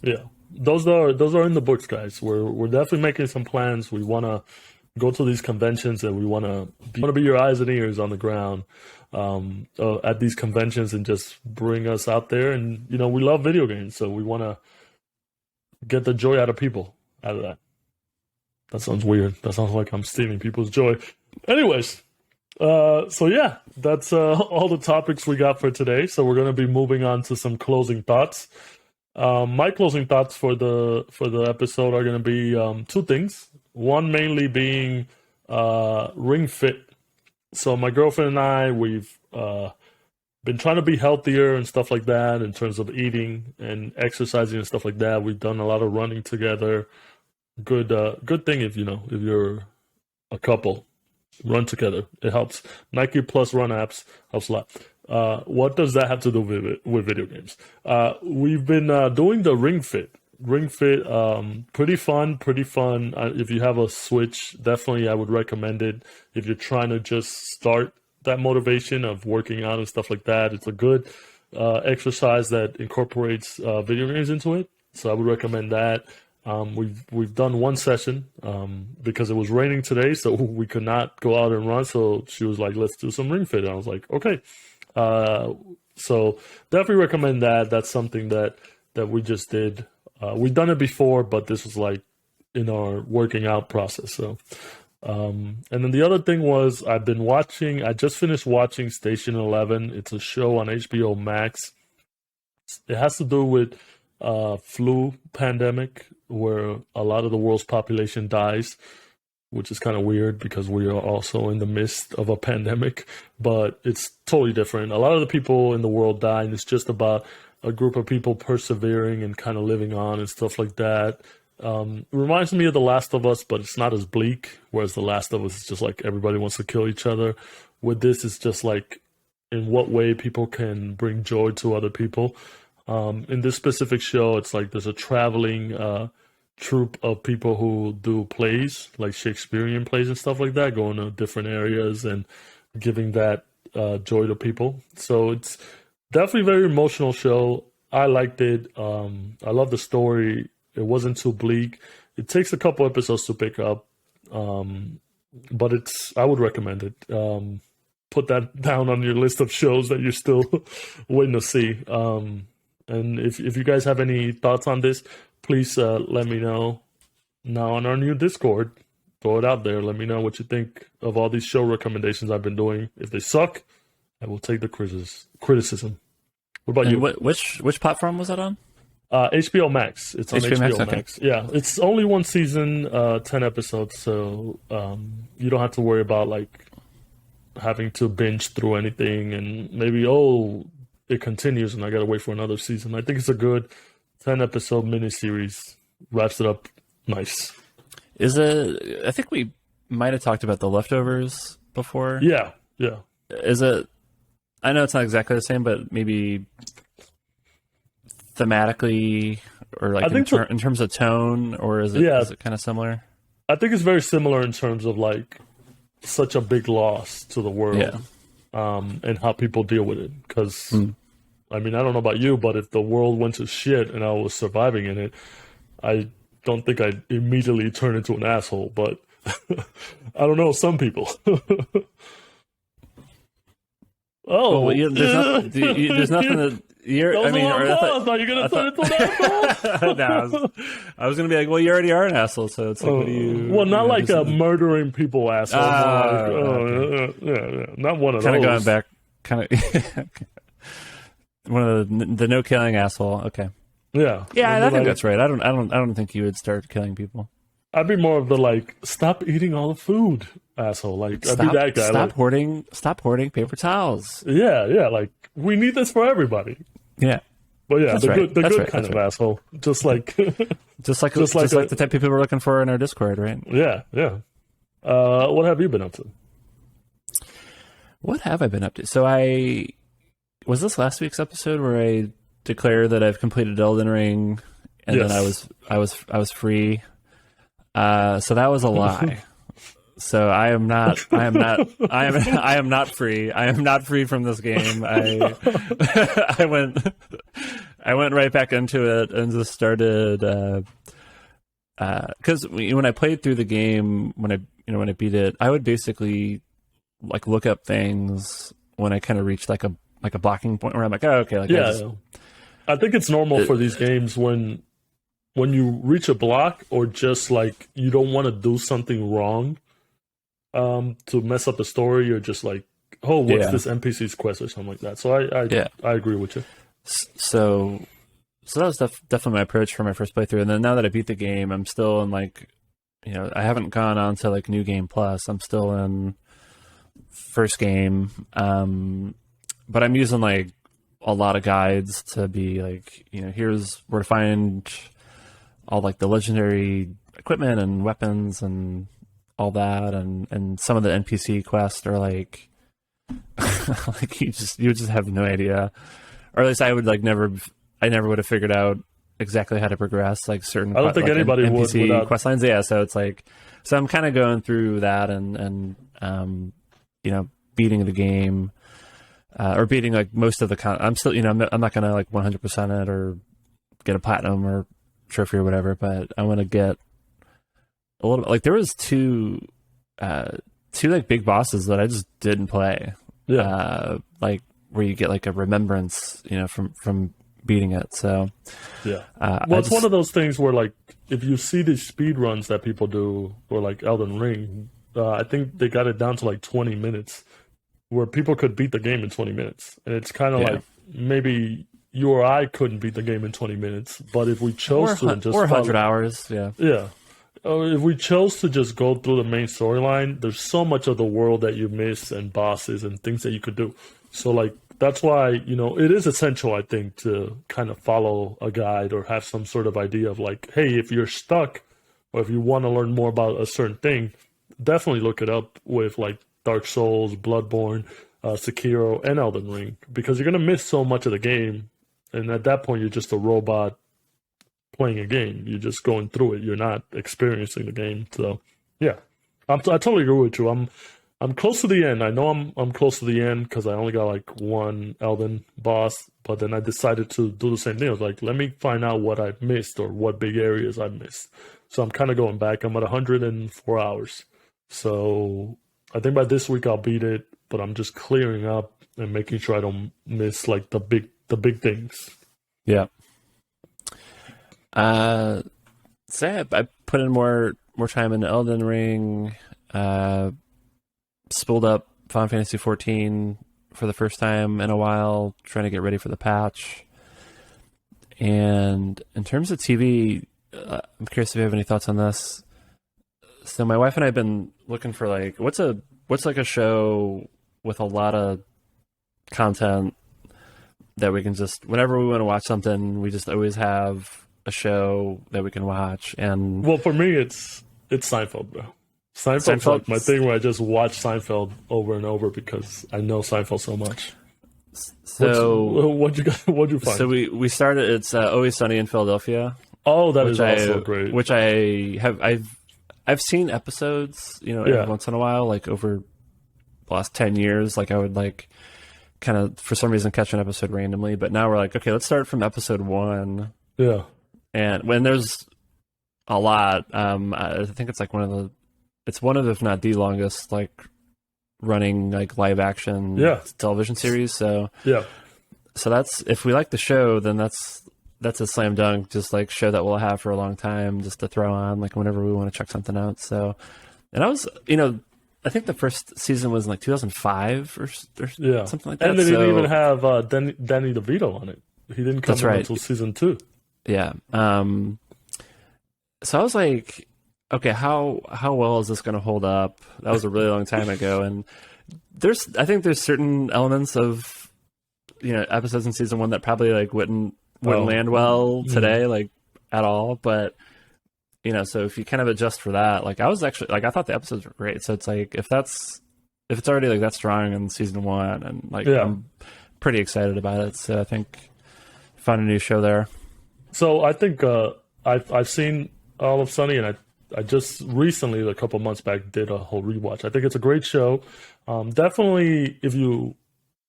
[SPEAKER 1] Yeah. Those are in the books, guys. We're definitely making some plans. We want to go to these conventions, and we want to be your eyes and ears on the ground at these conventions, and just bring us out there. And we love video games, so we want to get the joy out of people out of that. That sounds weird. That sounds like I'm stealing people's joy. Anyways, so yeah, that's all the topics we got for today. So we're going to be moving on to some closing thoughts. My closing thoughts for the episode are going to be two things. One mainly being Ring Fit. So my girlfriend and I, we've been trying to be healthier and stuff like that in terms of eating and exercising and stuff like that. We've done a lot of running together. Good thing if you're a couple, run together. It helps. Nike Plus Run apps helps a lot. What does that have to do with video games? We've been doing the Ring Fit. Ring Fit, pretty fun. If you have a Switch, definitely I would recommend it. If you're trying to just start that motivation of working out and stuff like that, it's a good exercise that incorporates video games into it. So I would recommend that. We've done one session because it was raining today, so we could not go out and run. So she was like, "Let's do some Ring Fit." And I was like, "Okay." So definitely recommend that. That's something that we just did. We've done it before, but this was like in our working out process. So, and then the other thing was I just finished watching Station 11. It's a show on HBO Max. It has to do with flu pandemic, where a lot of the world's population dies, which is kind of weird because we are also in the midst of a pandemic, but it's totally different. A lot of the people in the world die, and it's just about a group of people persevering and kind of living on and stuff like that. It reminds me of The Last of Us, but it's not as bleak, whereas The Last of Us is just like everybody wants to kill each other. With this, it's just like in what way people can bring joy to other people. In this specific show, it's like there's a traveling troupe of people who do plays, like Shakespearean plays and stuff like that, going to different areas and giving that joy to people. So it's definitely a very emotional show. I liked it. I love the story. It wasn't too bleak. It takes a couple episodes to pick up, but I would recommend it. Put that down on your list of shows that you're still waiting to see. And if you guys have any thoughts on this, please let me know now on our new Discord. Throw it out there. Let me know what you think of all these show recommendations I've been doing. If they suck, I will take the criticism. What about you?
[SPEAKER 2] Which platform was that on?
[SPEAKER 1] HBO Max. It's on HBO Max.
[SPEAKER 2] Okay.
[SPEAKER 1] Yeah, it's only one season, 10 episodes, so you don't have to worry about like having to binge through anything and maybe it continues and I gotta wait for another season. I think it's a good 10-episode miniseries. Wraps it up nice.
[SPEAKER 2] I think we might have talked about The Leftovers before.
[SPEAKER 1] Yeah.
[SPEAKER 2] Is it? I know it's not exactly the same, but maybe thematically or like in terms of tone, or is it kind of similar?
[SPEAKER 1] I think it's very similar in terms of like such a big loss to the world, and how people deal with it. Because I mean, I don't know about you, but if the world went to shit and I was surviving in it, I don't think I'd immediately turn into an asshole. But I don't know, some people.
[SPEAKER 2] There's nothing that you're. I mean,
[SPEAKER 1] are you gonna turn into an asshole?
[SPEAKER 2] No, I was gonna be like, well, you already are an asshole, so it's like, what do you?
[SPEAKER 1] Well, not like a murdering people asshole. Not one of those.
[SPEAKER 2] Kind of going back, kind of one of the no killing asshole. Okay.
[SPEAKER 1] Yeah.
[SPEAKER 2] Yeah, I think that's right. I don't think you would start killing people.
[SPEAKER 1] I'd be more of the like, stop eating all the food asshole. Like, I'd be that guy.
[SPEAKER 2] Stop hoarding paper towels.
[SPEAKER 1] Yeah. Like, we need this for everybody.
[SPEAKER 2] Yeah.
[SPEAKER 1] But yeah,
[SPEAKER 2] That's
[SPEAKER 1] the
[SPEAKER 2] right.
[SPEAKER 1] good, the
[SPEAKER 2] That's
[SPEAKER 1] good
[SPEAKER 2] right.
[SPEAKER 1] kind
[SPEAKER 2] That's
[SPEAKER 1] of
[SPEAKER 2] right.
[SPEAKER 1] asshole. Just like,
[SPEAKER 2] Just like the type of people we're looking for in our Discord, right?
[SPEAKER 1] yeah, yeah. What have you been up to?
[SPEAKER 2] What have I been up to? So was this last week's episode where I declared that I've completed Elden Ring, and then
[SPEAKER 1] Yes.
[SPEAKER 2] I was free. So that was a lie. So I am not I am not free. I am not free from this game. I went right back into it and just started because when I played through the game, when I beat it, I would basically like look up things when I kind of reached like a blocking point where I'm like, oh, okay, like
[SPEAKER 1] Yeah, yeah. I think it's normal for these games when you reach a block or just like you don't want to do something wrong to mess up the story, or just like, oh, what's
[SPEAKER 2] Yeah.
[SPEAKER 1] this NPC's quest or something like that. So I agree with you.
[SPEAKER 2] So that was definitely my approach for my first playthrough. And then now that I beat the game, I'm still in like, I haven't gone on to like New Game Plus. I'm still in first game. But I'm using like a lot of guides to be like, here's where to find all like the legendary equipment and weapons and all that. And some of the NPC quests are like, like you just have no idea. Or at least I would like I never would have figured out exactly how to progress like certain.
[SPEAKER 1] I don't think
[SPEAKER 2] like,
[SPEAKER 1] anybody would
[SPEAKER 2] NPC
[SPEAKER 1] without...
[SPEAKER 2] quest lines. Yeah, so it's like, so I'm kind of going through that and beating the game, or beating like most of the I'm still I'm not gonna like 100% it or get a platinum or trophy or whatever, but I want to get a little bit. Like there was two like big bosses that I just didn't play.
[SPEAKER 1] Yeah.
[SPEAKER 2] Like where you get like a remembrance, from beating it. So
[SPEAKER 1] yeah. Well, it's one of those things where like if you see these speed runs that people do, or like Elden Ring, I think they got it down to like 20 minutes, where people could beat the game in 20 minutes, and it's kind of like maybe you or I couldn't beat the game in 20 minutes, but if we chose to, just
[SPEAKER 2] or 100 hours,
[SPEAKER 1] yeah. If we chose to just go through the main storyline, there's so much of the world that you miss, and bosses and things that you could do. So like that's why it is essential, I think, to kind of follow a guide or have some sort of idea of like, hey, if you're stuck or if you want to learn more about a certain thing, definitely look it up with like Dark Souls, Bloodborne, Sekiro, and Elden Ring, because you're gonna miss so much of the game, and at that point you're just a robot playing a game. You're just going through it. You're not experiencing the game. So yeah, I totally agree with you. I'm close to the end. I know I'm close to the end because I only got like one Elden boss, but then I decided to do the same thing. I was like, let me find out what I've missed or what big areas I missed. So I'm kind of going back. I'm at 104 hours. So I think by this week I'll beat it, but I'm just clearing up and making sure I don't miss like the big things.
[SPEAKER 2] Yeah. So I put in more time into Elden Ring. Spooled up Final Fantasy XIV for the first time in a while, trying to get ready for the patch. And in terms of TV, I'm curious if you have any thoughts on this. So my wife and I have been looking for like what's like a show with a lot of content that we can just, whenever we want to watch something, we just always have a show that we can watch. And
[SPEAKER 1] well, for me, it's Seinfeld, bro. Seinfeld's like my thing, where I just watch Seinfeld over and over because I know Seinfeld so much.
[SPEAKER 2] So
[SPEAKER 1] what'd you find?
[SPEAKER 2] So we started. It's Always Sunny in Philadelphia.
[SPEAKER 1] Oh, that is also great.
[SPEAKER 2] Which I've seen episodes, every once in a while, like over the last 10 years. Like I would like kind of for some reason catch an episode randomly, but now we're like, okay, let's start from episode 1.
[SPEAKER 1] Yeah.
[SPEAKER 2] And when there's a lot, I think it's like it's one of, if not the longest, like running like live action television series. So so that's, if we like the show, then that's a slam dunk, just like show that we'll have for a long time, just to throw on like whenever we want to check something out. So, and I was, I think the first season was in like 2005 or something like that.
[SPEAKER 1] And they didn't even have Danny DeVito on it. He didn't come in until season 2.
[SPEAKER 2] Yeah. So I was like, okay, how well is this going to hold up? That was a really long time ago, and I think there's certain elements of episodes in season 1 that probably like wouldn't wouldn't land well
[SPEAKER 1] Mm.
[SPEAKER 2] today, like at all. But so if you kind of adjust for that, like I was actually like I thought the episodes were great. So it's like if it's already like that strong in season 1, and like
[SPEAKER 1] Yeah.
[SPEAKER 2] I'm pretty excited about it. So I think find a new show there.
[SPEAKER 1] So I think I've seen all of Sunny, and I just recently, a couple months back, did a whole rewatch. I think it's a great show. Definitely, if you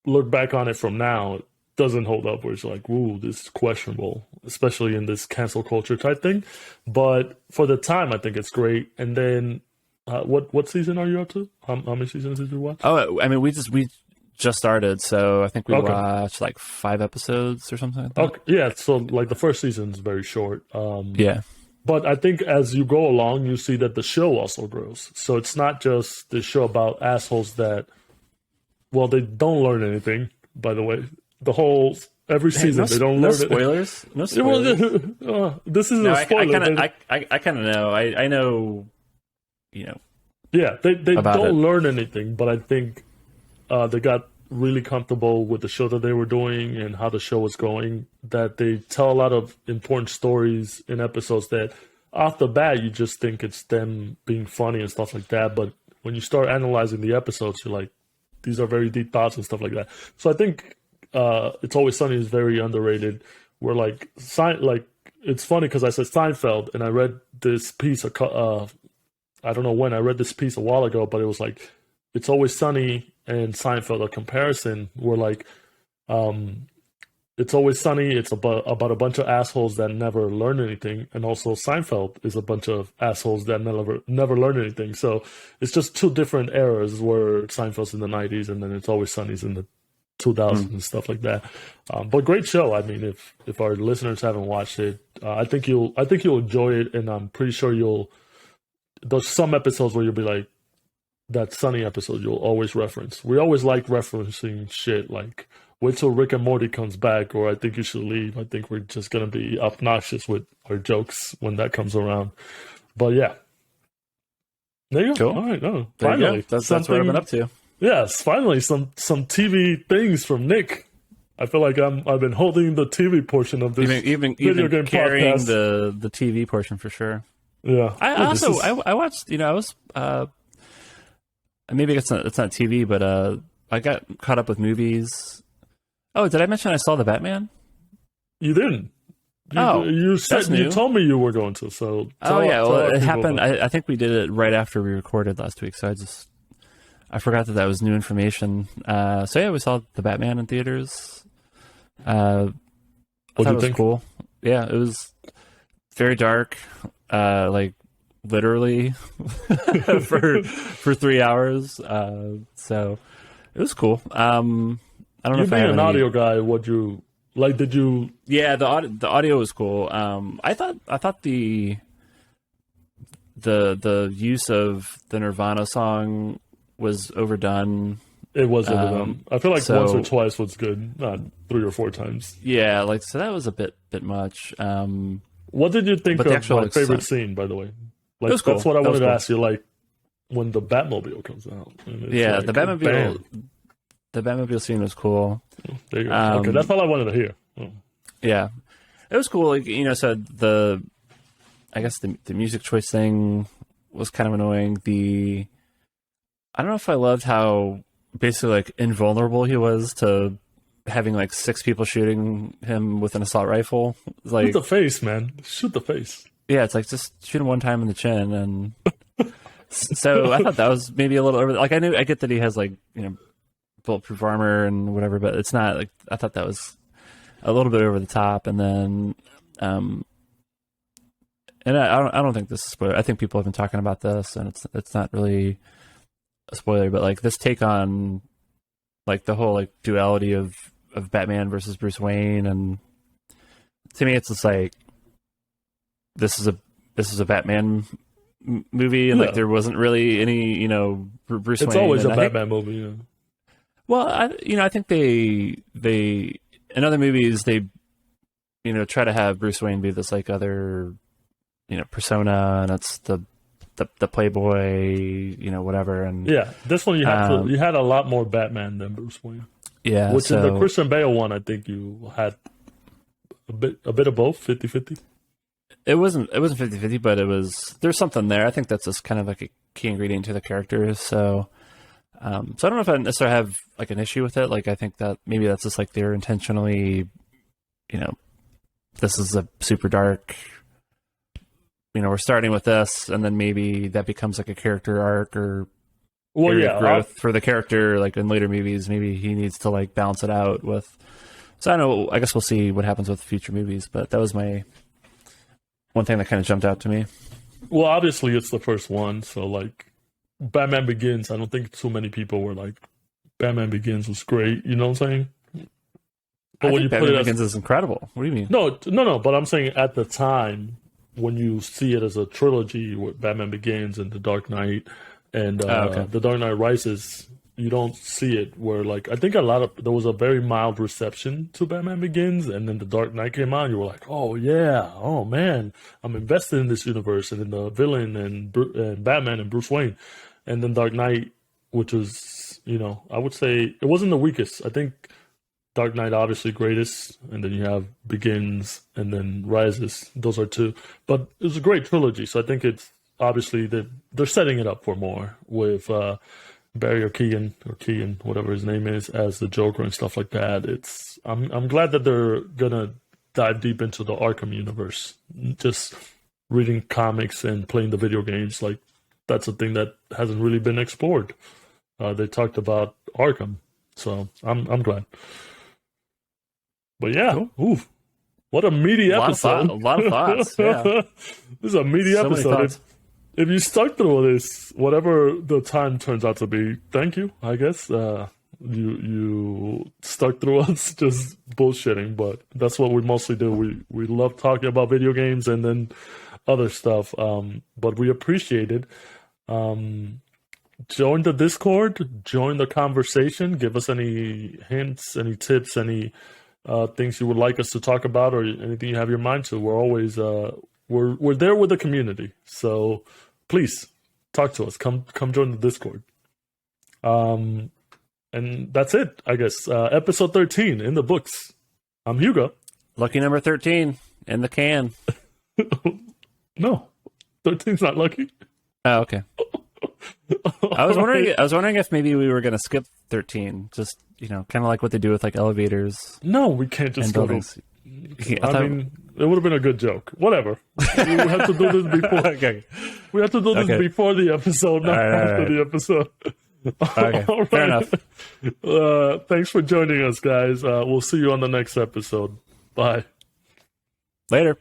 [SPEAKER 1] look back on it from now, it doesn't hold up. Where it's like, "Ooh, this is questionable," especially in this cancel culture type thing. But for the time, I think it's great. And then, what season are you up to? How many seasons did you watch?
[SPEAKER 2] Oh, I mean, we just started, so I think we
[SPEAKER 1] Okay.
[SPEAKER 2] watched like 5 episodes or something like that.
[SPEAKER 1] Okay, yeah. So like the first season's very short.
[SPEAKER 2] Yeah.
[SPEAKER 1] But I think as you go along, you see that the show also grows. So it's not just the show about assholes that, well, they don't learn anything, by the way. Every season, they don't learn
[SPEAKER 2] spoilers. No
[SPEAKER 1] it.
[SPEAKER 2] spoilers.
[SPEAKER 1] This isn't
[SPEAKER 2] No,
[SPEAKER 1] a spoiler.
[SPEAKER 2] I kind of know. I know,
[SPEAKER 1] Yeah, they
[SPEAKER 2] about
[SPEAKER 1] don't
[SPEAKER 2] it.
[SPEAKER 1] learn anything, but I think they got really comfortable with the show that they were doing and how the show was going, that they tell a lot of important stories in episodes that off the bat you just think it's them being funny and stuff like that, but when you start analyzing the episodes, you're like, these are very deep thoughts and stuff like that. So I think It's Always Sunny is very underrated. We're like it's funny because I said Seinfeld, and I read this piece I don't know when I read this piece a while ago, but it was like It's Always Sunny and Seinfeld, a comparison where like It's Always Sunny, it's about a bunch of assholes that never learn anything, and also Seinfeld is a bunch of assholes that never learn anything. So it's just two different eras, where Seinfeld's in the 90s and then It's Always Sunny's in the 2000s and stuff like that. But great show. I mean, if our listeners haven't watched it, I think you'll enjoy it, and I'm pretty sure there's some episodes where you'll be like, that Sunny episode you'll always reference. We always like referencing shit, like wait till Rick and Morty comes back, or I think you should leave. I think we're just gonna be obnoxious with our jokes when that comes around. But yeah, there you go.
[SPEAKER 2] Cool.
[SPEAKER 1] All right, no,
[SPEAKER 2] There you go.
[SPEAKER 1] finally,
[SPEAKER 2] That's what I've been up to.
[SPEAKER 1] Yes, finally some TV things from Nick. I feel like I've been holding the TV portion of this
[SPEAKER 2] Even
[SPEAKER 1] video game
[SPEAKER 2] carrying
[SPEAKER 1] podcast.
[SPEAKER 2] the TV portion for sure.
[SPEAKER 1] Yeah,
[SPEAKER 2] I watched. I was maybe it's not TV, but I got caught up with movies. Oh, did I mention I saw the Batman?
[SPEAKER 1] You didn't. You said
[SPEAKER 2] that's new.
[SPEAKER 1] you told me you were going to. So
[SPEAKER 2] It happened. I think we did it right after we recorded last week, so I forgot that was new information. So yeah, we saw the Batman in theaters. I thought it was cool. Yeah, it was very dark. Like literally for 3 hours. So it was cool. I don't know if I
[SPEAKER 1] being
[SPEAKER 2] have
[SPEAKER 1] an
[SPEAKER 2] any...
[SPEAKER 1] audio guy, what you like? Did you?
[SPEAKER 2] Yeah, the audio was cool. I thought the use of the Nirvana song was overdone.
[SPEAKER 1] It was overdone. I feel like once or twice was good, not 3 or 4 times.
[SPEAKER 2] Yeah, like so that was a bit much.
[SPEAKER 1] What did you think of my favorite
[SPEAKER 2] scene,
[SPEAKER 1] by the way? Like,
[SPEAKER 2] it was cool.
[SPEAKER 1] That's what I wanted to ask you. Like when the Batmobile comes out.
[SPEAKER 2] Yeah,
[SPEAKER 1] like,
[SPEAKER 2] the Batmobile. The Batmobile scene was cool.
[SPEAKER 1] There you go. Okay, that's all I wanted to hear. Oh.
[SPEAKER 2] Yeah, it was cool. Like so I guess the music choice thing was kind of annoying. I don't know if I loved how basically like invulnerable he was to having like 6 people shooting him with an assault rifle. Like,
[SPEAKER 1] shoot the face, man. Shoot the face.
[SPEAKER 2] Yeah, it's like just shoot him one time in the chin, and so I thought that was maybe a little over. Like I get that he has like bulletproof armor and whatever, but it's not like I thought that was a little bit over the top. And then, and I don't think this is a spoiler. I think people have been talking about this, and it's not really a spoiler, but like this take on like the whole like duality of Batman versus Bruce Wayne, and to me it's just like this is a Batman movie, and like there wasn't really any Bruce Wayne.
[SPEAKER 1] It's always a Batman movie. Yeah.
[SPEAKER 2] Well, I think they in other movies they try to have Bruce Wayne be this like other persona, and it's the playboy, whatever. And
[SPEAKER 1] yeah, this one you had a lot more Batman than Bruce Wayne.
[SPEAKER 2] Yeah,
[SPEAKER 1] which in the Christian Bale one, I think you had a bit of both, 50-50?
[SPEAKER 2] It wasn't 50-50, but there's something there. I think that's just kind of like a key ingredient to the characters. So I don't know if I necessarily have like an issue with it. Like I think that maybe that's just like they're intentionally, this is a super dark, we're starting with this, and then maybe that becomes like a character arc or growth for the character. Like in later movies, maybe he needs to like balance it out with. So I don't know. I guess we'll see what happens with future movies. But that was my one thing that kind of jumped out to me.
[SPEAKER 1] Well, obviously it's the first one, so like Batman Begins, I don't think too many people were like, Batman Begins was great. You know what I'm saying? But
[SPEAKER 2] I think Batman Begins is incredible. What do you mean?
[SPEAKER 1] No. But I'm saying at the time when you see it as a trilogy with Batman Begins and The Dark Knight and The Dark Knight Rises, you don't see it where like I think there was a very mild reception to Batman Begins, and then The Dark Knight came out and you were like, oh yeah, oh man, I'm invested in this universe and in the villain and Batman and Bruce Wayne. And then Dark Knight, which was, I would say it wasn't the weakest. I think Dark Knight obviously greatest, and then you have Begins and then Rises. Those are two, but it was a great trilogy. So I think it's obviously they're setting it up for more with Barry Keoghan, whatever his name is, as the Joker and stuff like that. I'm glad that they're gonna dive deep into the Arkham universe. Just reading comics and playing the video games, like that's a thing that hasn't really been explored. They talked about Arkham, so I'm glad. But yeah, ooh, what a meaty episode!
[SPEAKER 2] A lot of thoughts. Yeah,
[SPEAKER 1] this is a meaty episode. If you stuck through this, whatever the time turns out to be, thank you, I guess. You stuck through us just bullshitting, but that's what we mostly do. We love talking about video games and then other stuff, but we appreciate it. Join the Discord, join the conversation, give us any hints, any tips, any things you would like us to talk about, or anything you have your mind to. We're always we're there with the community, so please talk to us. Come join the Discord. And that's it, I guess. Episode 13 in the books. I'm Hugo.
[SPEAKER 2] Lucky number 13 in the can.
[SPEAKER 1] No, 13's not lucky.
[SPEAKER 2] Oh, okay. I was wondering if maybe we were going to skip 13, just kind of like what they do with like elevators.
[SPEAKER 1] No, we can't just go to. I mean, it would have been a good joke. Whatever. We had to do this before.
[SPEAKER 2] Okay.
[SPEAKER 1] We had to do this before the episode, not after the episode.
[SPEAKER 2] Okay, right. Fair enough.
[SPEAKER 1] Thanks for joining us, guys. We'll see you on the next episode. Bye.
[SPEAKER 2] Later.